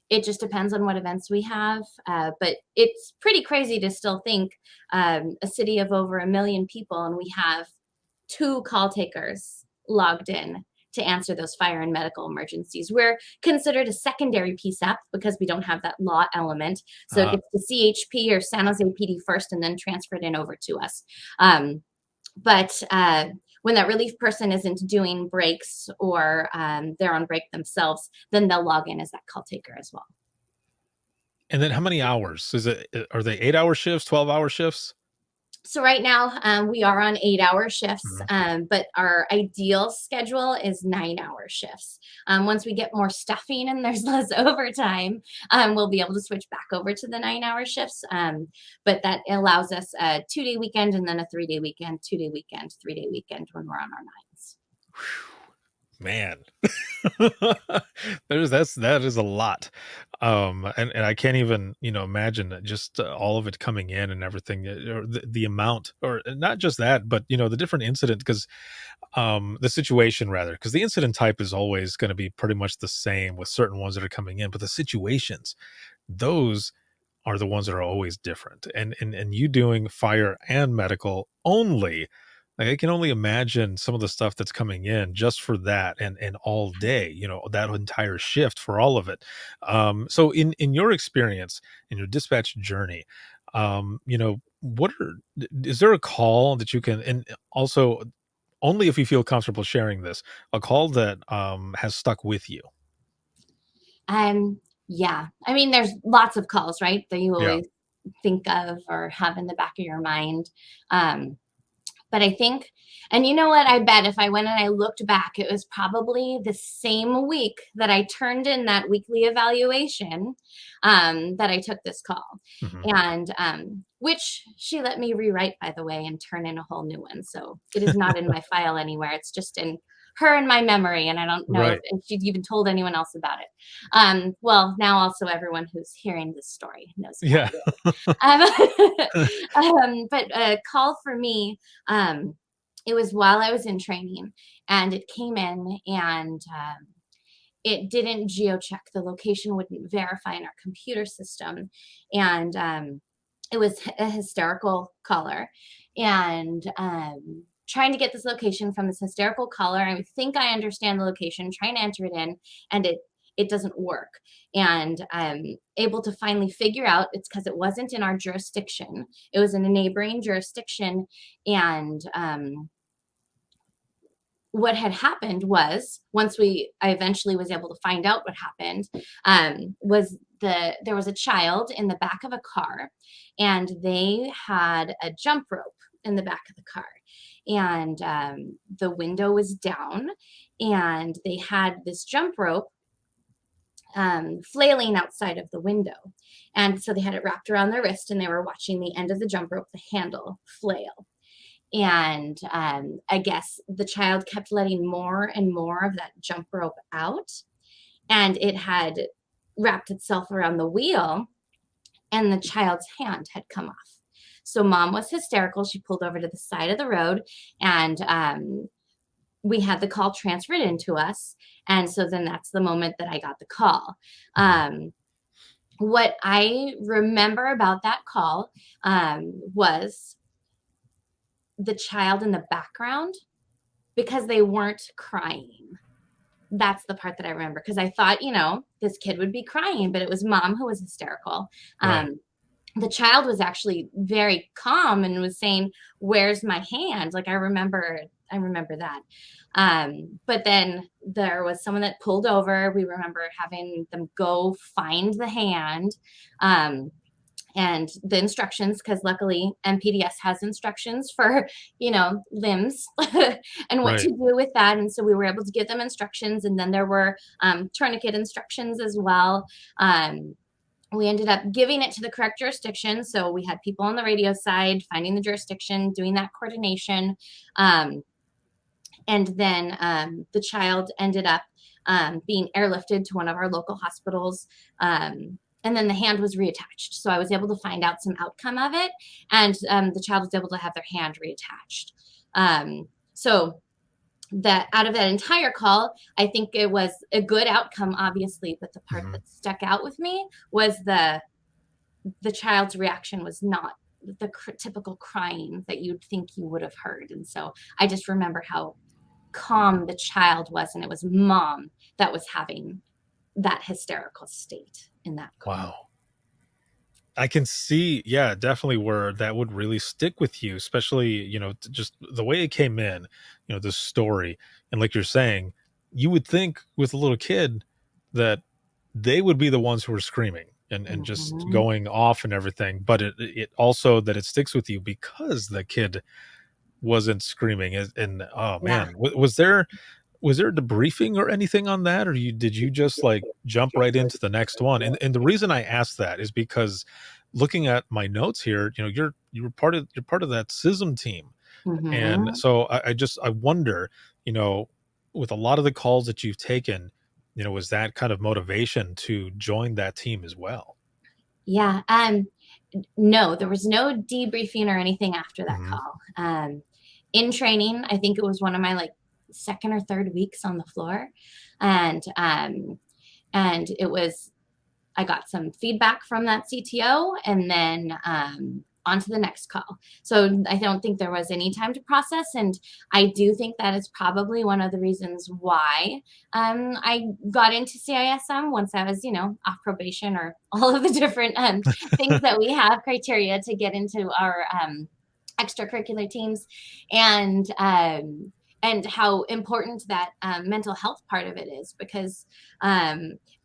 it just depends on what events we have. But it's pretty crazy to still think a city of over 1 million people, and we have 2 call takers logged in to answer those fire and medical emergencies. We're considered a secondary PSAP because we don't have that law element. So it gets to CHP or San Jose PD first and then transferred in over to us. But when that relief person isn't doing breaks or they're on break themselves, then they'll log in as that call taker as well. And then how many hours? Are they 8-hour shifts, 12-hour shifts? So right now we are on 8-hour shifts, but our ideal schedule is 9-hour shifts. Once we get more stuffing and there's less overtime, we'll be able to switch back over to the 9-hour shifts. But that allows us a 2-day weekend and then a 3-day weekend, 2-day weekend, 3-day weekend when we're on our 9s. Man, that is a lot. And I can't even, imagine just all of it coming in and everything, or the amount, or not just that, but, the different incident, because the situation rather, because the incident type is always going to be pretty much the same with certain ones that are coming in, but the situations, those are the ones that are always different. And you doing fire and medical only, like I can only imagine some of the stuff that's coming in just for that and all day, that entire shift for all of it. So in your experience, in your dispatch journey, is there a call that you can, and also only if you feel comfortable sharing this, a call that has stuck with you? Yeah, I mean, there's lots of calls, right, that you Yeah. always think of or have in the back of your mind. But I think, and you know what, I bet if I went and I looked back, it was probably the same week that I turned in that weekly evaluation that I took this call. Mhm. And which she let me rewrite, by the way, and turn in a whole new one. So it is not in my file anywhere. It's just in her and my memory, and I don't know Right. if she'd even told anyone else about it. Well, now also everyone who's hearing this story knows about Yeah. it. But a call for me, it was while I was in training, and it came in, and it didn't geo-check. The location wouldn't verify in our computer system, and it was a hysterical caller, and trying to get this location from this hysterical caller. I think I understand the location, trying to enter it in, and it doesn't work. And I'm able to finally figure out it's because it wasn't in our jurisdiction. It was in a neighboring jurisdiction. And what had happened was, once I eventually was able to find out what happened, there was a child in the back of a car, and they had a jump rope in the back of the car. And the window was down, and they had this jump rope flailing outside of the window. And so they had it wrapped around their wrist, and they were watching the end of the jump rope, the handle, flail. And I guess the child kept letting more and more of that jump rope out, and it had wrapped itself around the wheel, and the child's hand had come off. So mom was hysterical. She pulled over to the side of the road, and we had the call transferred into us. And so then that's the moment that I got the call. What I remember about that call was the child in the background, because they weren't crying. that's the part that I remember, because I thought, this kid would be crying, but it was mom who was hysterical. Right. The child was actually very calm and was saying, "Where's my hand?" Like, I remember that. But then there was someone that pulled over. We remember having them go find the hand. And the instructions, because luckily MPDS has instructions for, limbs and what to Right. do with that. And so we were able to give them instructions. And then there were tourniquet instructions as well. We ended up giving it to the correct jurisdiction. So we had people on the radio side finding the jurisdiction, doing that coordination. And then the child ended up being airlifted to one of our local hospitals. And then the hand was reattached. So I was able to find out some outcome of it. And the child was able to have their hand reattached. So that out of that entire call, I think it was a good outcome, obviously. But the part that stuck out with me was the child's reaction was not the typical crying that you'd think you would have heard. And so I just remember how calm the child was. And it was mom that was having that hysterical state in that call. Wow. I can see, yeah, definitely where that would really stick with you, especially, just the way it came in, the story. And like you're saying, you would think with a little kid that they would be the ones who are screaming and just going off and everything. But it also that it sticks with you because the kid wasn't screaming. And oh man, was there a debriefing or anything on that, or did you just like jump right into the next one? And the reason I asked that is because looking at my notes here, you're part of that SISM team. And so I wonder, with a lot of the calls that you've taken, was that kind of motivation to join that team as well? Yeah. No, there was no debriefing or anything after that call. In training, I think it was one of my second or third weeks on the floor. And it was, I got some feedback from that CTO, and then on to the next call. So I don't think there was any time to process. And I do think that is probably one of the reasons why I got into CISM once I was, off probation, or all of the different things that we have criteria to get into our extracurricular teams. And how important that mental health part of it is, because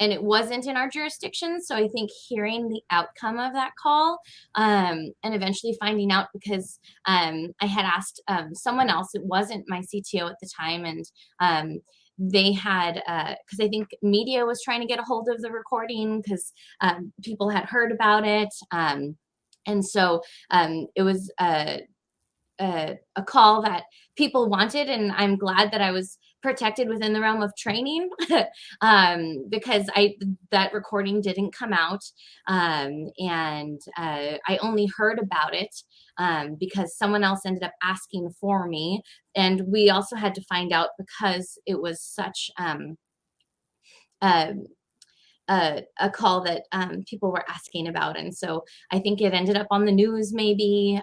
and it wasn't in our jurisdiction. So I think hearing the outcome of that call and eventually finding out, because I had asked someone else, it wasn't my CTO at the time, and they had, because I think media was trying to get a hold of the recording, because people had heard about it. And so it was a call that people wanted, and I'm glad that I was protected within the realm of training because that recording didn't come out, and I only heard about it because someone else ended up asking for me, and we also had to find out, because it was such a call that people were asking about. And so I think it ended up on the news, maybe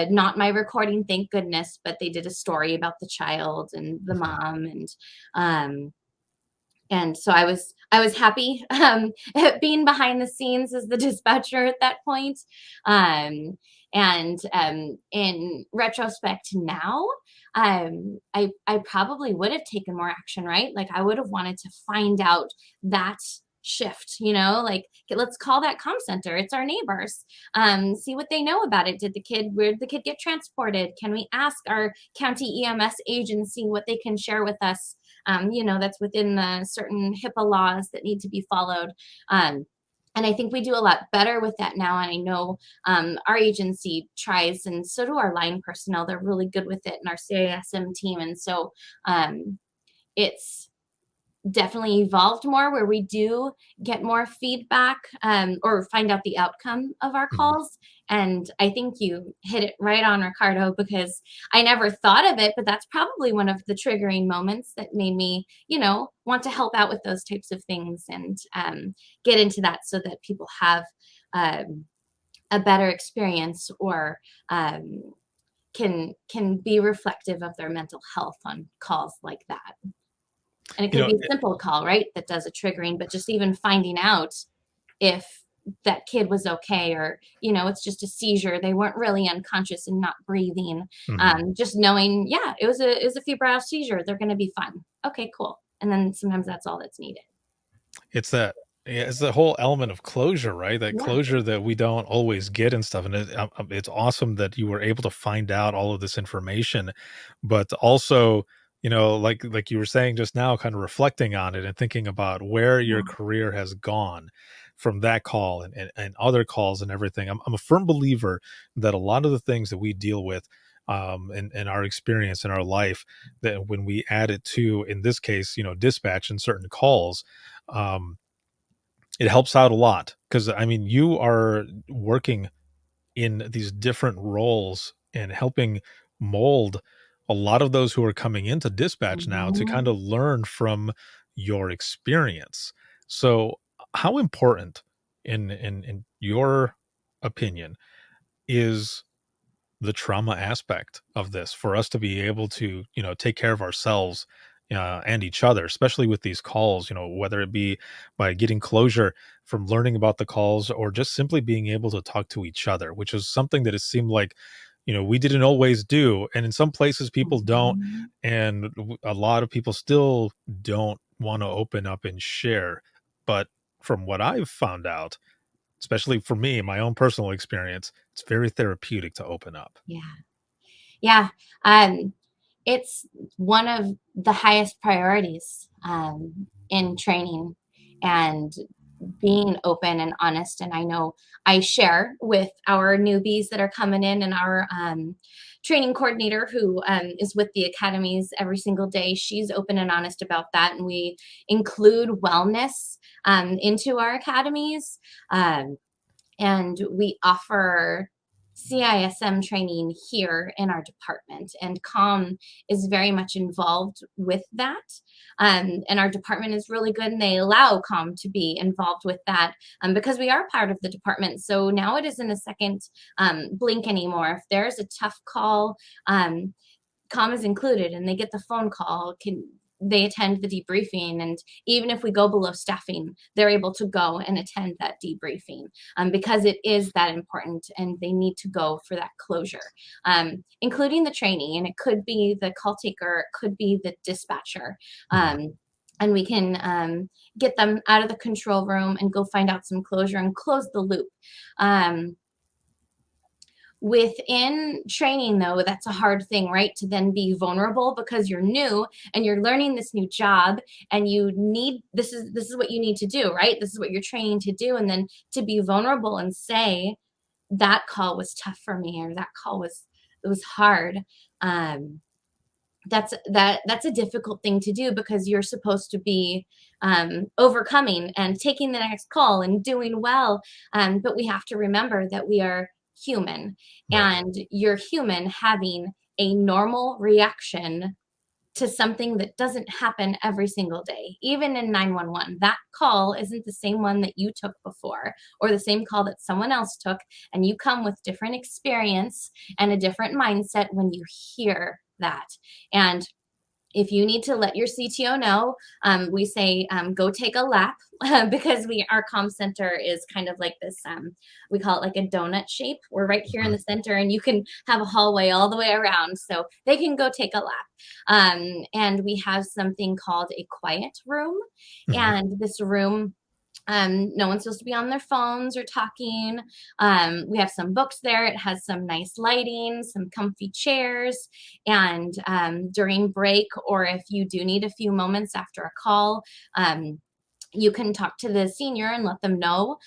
not my recording, thank goodness, but they did a story about the child and the mom. And so I was happy being behind the scenes as the dispatcher at that point. And in retrospect now, I probably would have taken more action, right? Like, I would have wanted to find out that shift, let's call that comm center. It's our neighbors. See what they know about it. Where did the kid get transported? Can we ask our county EMS agency what they can share with us? That's within the certain HIPAA laws that need to be followed. And I think we do a lot better with that now. And I know our agency tries, and so do our line personnel. They're really good with it, and our CISM team. And so it's definitely evolved more, where we do get more feedback or find out the outcome of our calls. And I think you hit it right on, Ricardo, because I never thought of it, but that's probably one of the triggering moments that made me, want to help out with those types of things and get into that, so that people have a better experience, or can be reflective of their mental health on calls like that. And it You could know, be a simple call, right, that does a triggering, but just even finding out if that kid was okay, or, it's just a seizure. They weren't really unconscious and not breathing. mhm. Just knowing, yeah, it was a febrile seizure. They're going to be fine. Okay, cool. And then sometimes that's all that's needed. It's that yeah, it's the whole element of closure, right? That Yeah. closure that we don't always get and stuff. And it's awesome that you were able to find out all of this information, but also, like you were saying just now, kind of reflecting on it and thinking about where your Yeah. career has gone from that call and other calls and everything. I'm a firm believer that a lot of the things that we deal with in our experience in our life, that when we add it to, in this case, dispatch and certain calls, um, it helps out a lot because I mean, you are working in these different roles and helping mold a lot of those who are coming into dispatch now to kind Mhm. of learn from your experience. So, how important, in your opinion, is the trauma aspect of this for us to be able to, take care of ourselves and each other, especially with these calls, whether it be by getting closure from learning about the calls or just simply being able to talk to each other, which is something that it seemed like, we didn't always do. And in some places, people don't. Mhm. And a lot of people still don't want to open up and share. But from what I've found out, especially for me, my own personal experience, it's very therapeutic to open up. Yeah. Yeah. Um, it's one of the highest priorities in training, and being open and honest. And I know I share with our newbies that are coming in, and our training coordinator who is with the academies every single day. She's open and honest about that. And we include wellness into our academies. Um, and we offer CISM training here in our department, and COM is very much involved with that. And our department is really good, and they allow COM to be involved with that because we are part of the department. So now it isn't a second blink anymore. If there's a tough call, COM is included, and they get the phone call. They attend the debriefing, and even if we go below staffing, they're able to go and attend that debriefing because it is that important, and they need to go for that closure, including the trainee. And it could be the call taker, it could be the dispatcher. Mhm. And we can get them out of the control room and go find out some closure and close the loop. Um, Within training, though, that's a hard thing, right? To then be vulnerable because you're new and you're learning this new job, and this is what you need to do, right? This is what you're training to do. And then to be vulnerable and say that call was tough for me, or that call was hard. Um, that's a difficult thing to do because you're supposed to be overcoming and taking the next call and doing well. But we have to remember that we are human, Right. and you're human having a normal reaction to something that doesn't happen every single day. Even in 911, that call isn't the same one that you took before, or the same call that someone else took, and you come with different experience and a different mindset when you hear that. And if you need to let your CTO know, we say go take a lap because our comm center is kind of like this. We call it like a donut shape. We're right here in Mhm. the center, and you can have a hallway all the way around, so they can go take a lap. And we have something called a quiet room, Mhm. and this room, no one's supposed to be on their phones or talking. We have some books there. It has some nice lighting, some comfy chairs. And during break, or if you do need a few moments after a call, you can talk to the senior and let them know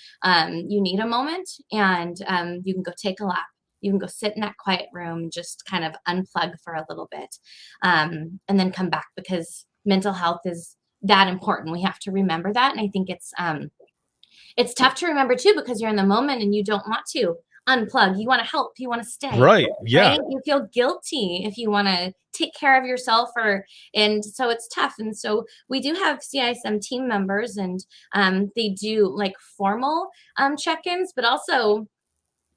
you need a moment, and you can go take a lap. You can go sit in that quiet room, just kind of unplug for a little bit, and then come back, because mental health is that important. We have to remember that. And I think it's tough to remember too, because you're in the moment and you don't want to unplug. You want to help, you want to stay, Right. Yeah. right? You feel guilty if you want to take care of yourself, and so it's tough. And so we do have CISM team members, and they do like formal check-ins, but also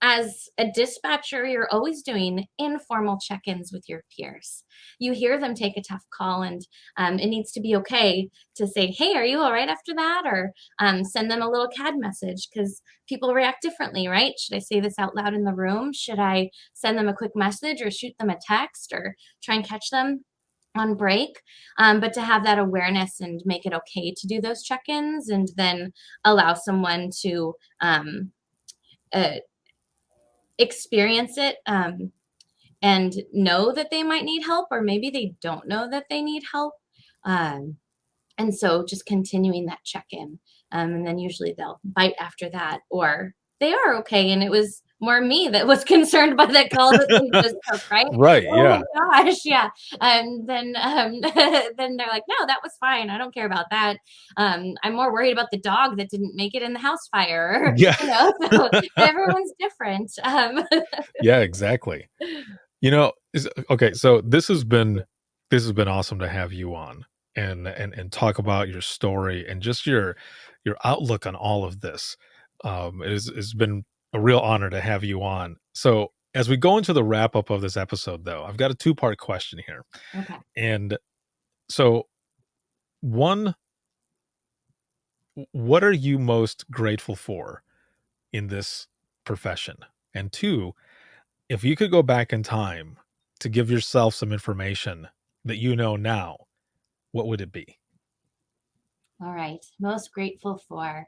as a dispatcher, you're always doing informal check-ins with your peers. You hear them take a tough call, and it needs to be okay to say, hey, are you all right after that? Or send them a little CAD message, because people react differently, right? Should I say this out loud in the room? Should I send them a quick message or shoot them a text or try and catch them on break? But to have that awareness and make it okay to do those check-ins, and then allow someone to uh, experience it, and know that they might need help, or maybe they don't know that they need help. And so just continuing that check-in, and then usually they'll bite after that, or they are okay and it was more me that was concerned by that call that they just took, right? Right. Oh Yeah. my gosh, yeah. And then then they're like, no, that was fine, I don't care about that. I'm more worried about the dog that didn't make it in the house fire. Yeah. So everyone's different. Yeah, exactly. Okay, so this has been awesome to have you on and talk about your story and just your outlook on all of this. It's been a real honor to have you on. So as we go into the wrap up of this episode, though, I've got a 2-part question here. Okay. And so, one, what are you most grateful for in this profession? And 2, if you could go back in time to give yourself some information that you know now, what would it be? All right. Most grateful for,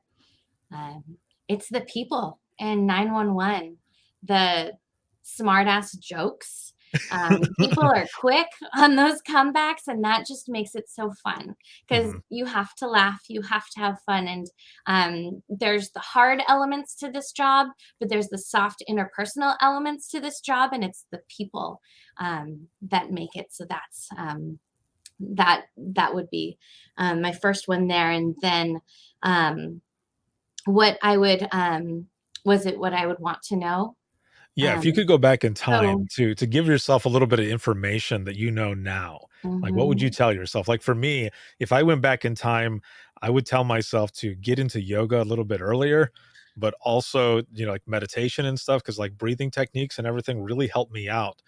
it's the people in 911, the smart ass jokes. People are quick on those comebacks, and that just makes it so fun, because you have to laugh, you have to have fun. And there's the hard elements to this job, but there's the soft interpersonal elements to this job, and it's the people that make it. So that's that would be my first one there. And then what I would what I would want to know? Yeah, if you could go back in time So, to give yourself a little bit of information that you know now, like what would you tell yourself? Like for me, if I went back in time, I would tell myself to get into yoga a little bit earlier, but also, like meditation and stuff, because like breathing techniques and everything really helped me out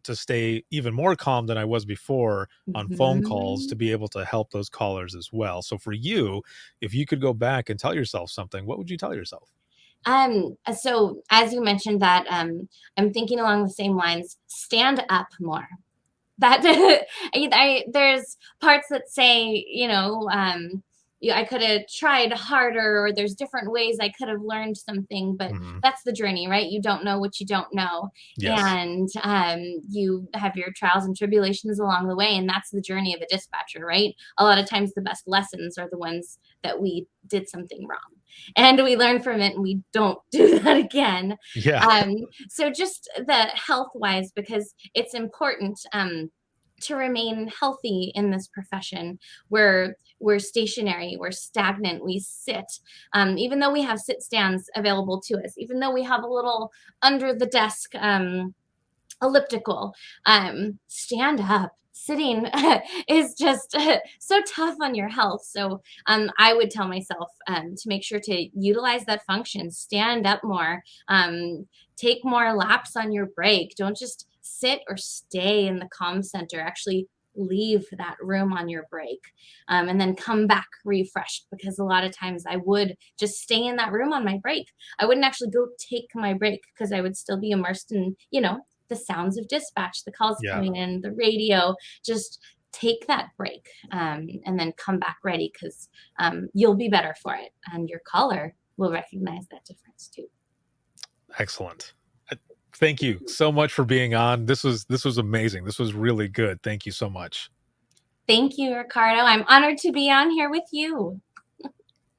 to stay even more calm than I was before on phone calls, to be able to help those callers as well. So for you, if you could go back and tell yourself something, what would you tell yourself? so as you mentioned that, I'm thinking along the same lines, stand up more. That there's parts that say, I could have tried harder, or there's different ways I could have learned something, but that's the journey, right? You don't know what you don't know. Yes. And you have your trials and tribulations along the way, and that's the journey of a dispatcher, right? A lot of times the best lessons are the ones that we did something wrong, and we learn from it and we don't do that again. Yeah. So just the health wise, because it's important to remain healthy in this profession. We're stationary, we're stagnant, we sit. Even though we have sit stands available to us, even though we have a little under the desk elliptical, stand up. Sitting is just so tough on your health. So I would tell myself to make sure to utilize that function, stand up more, take more laps on your break. Don't just sit or stay in the comm center. Actually leave that room on your break, and then come back refreshed, because a lot of times I would just stay in that room on my break. I wouldn't actually go take my break, because I would still be immersed in, the sounds of dispatch, the calls coming in, the radio. Just take that break, and then come back ready, because you'll be better for it, and your caller will recognize that difference too. Excellent. Thank you so much for being on. This was amazing. This was really good. Thank you so much. Thank you, Ricardo. I'm honored to be on here with you.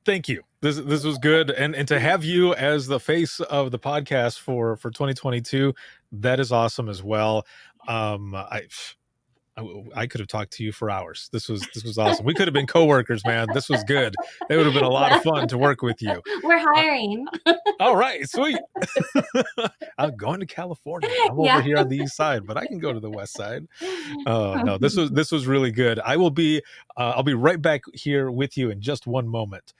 Thank you. This was good, and to have you as the face of the podcast for 2022, that is awesome as well. I could have talked to you for hours. This was awesome. We could have been coworkers, man. This was good. It would have been a lot of fun to work with you. We're hiring. All right, sweet. I'm going to California. I'm over here on the east side, but I can go to the west side. No, this was really good. I'll be right back here with you in just one moment.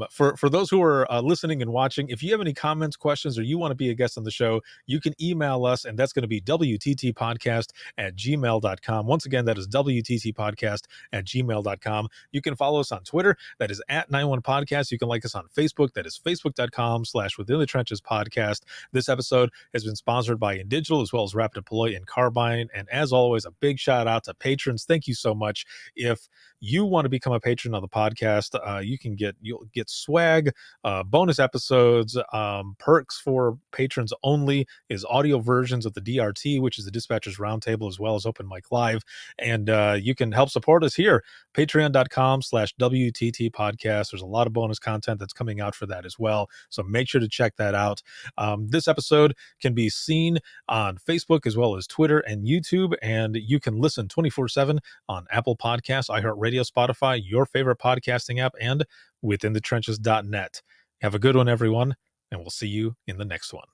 For those who are listening and watching, if you have any comments, questions, or you want to be a guest on the show, you can email us, and that's going to be wttpodcast@gmail.com. Once again, that is wttpodcast@gmail.com. You can follow us on Twitter. That is @91podcast. You can like us on Facebook. That is facebook.com/Within the Trenches Podcast. This episode has been sponsored by InDigital as well as Rapid Deploy and Carbine. And as always, a big shout out to patrons. Thank you so much. If you want to become a patron of the podcast, you'll get swag, bonus episodes, perks for patrons only is audio versions of the DRT, which is the Dispatchers Roundtable, as well as Open Mic Live. And you can help support us here, patreon.com/WTT podcast. There's a lot of bonus content that's coming out for that as well. So make sure to check that out. This episode can be seen on Facebook as well as Twitter and YouTube, and you can listen 24/7 on Apple Podcasts, iHeartRadio, Spotify, your favorite podcasting app, and withinthetrenches.net. Have a good one, everyone, and we'll see you in the next one.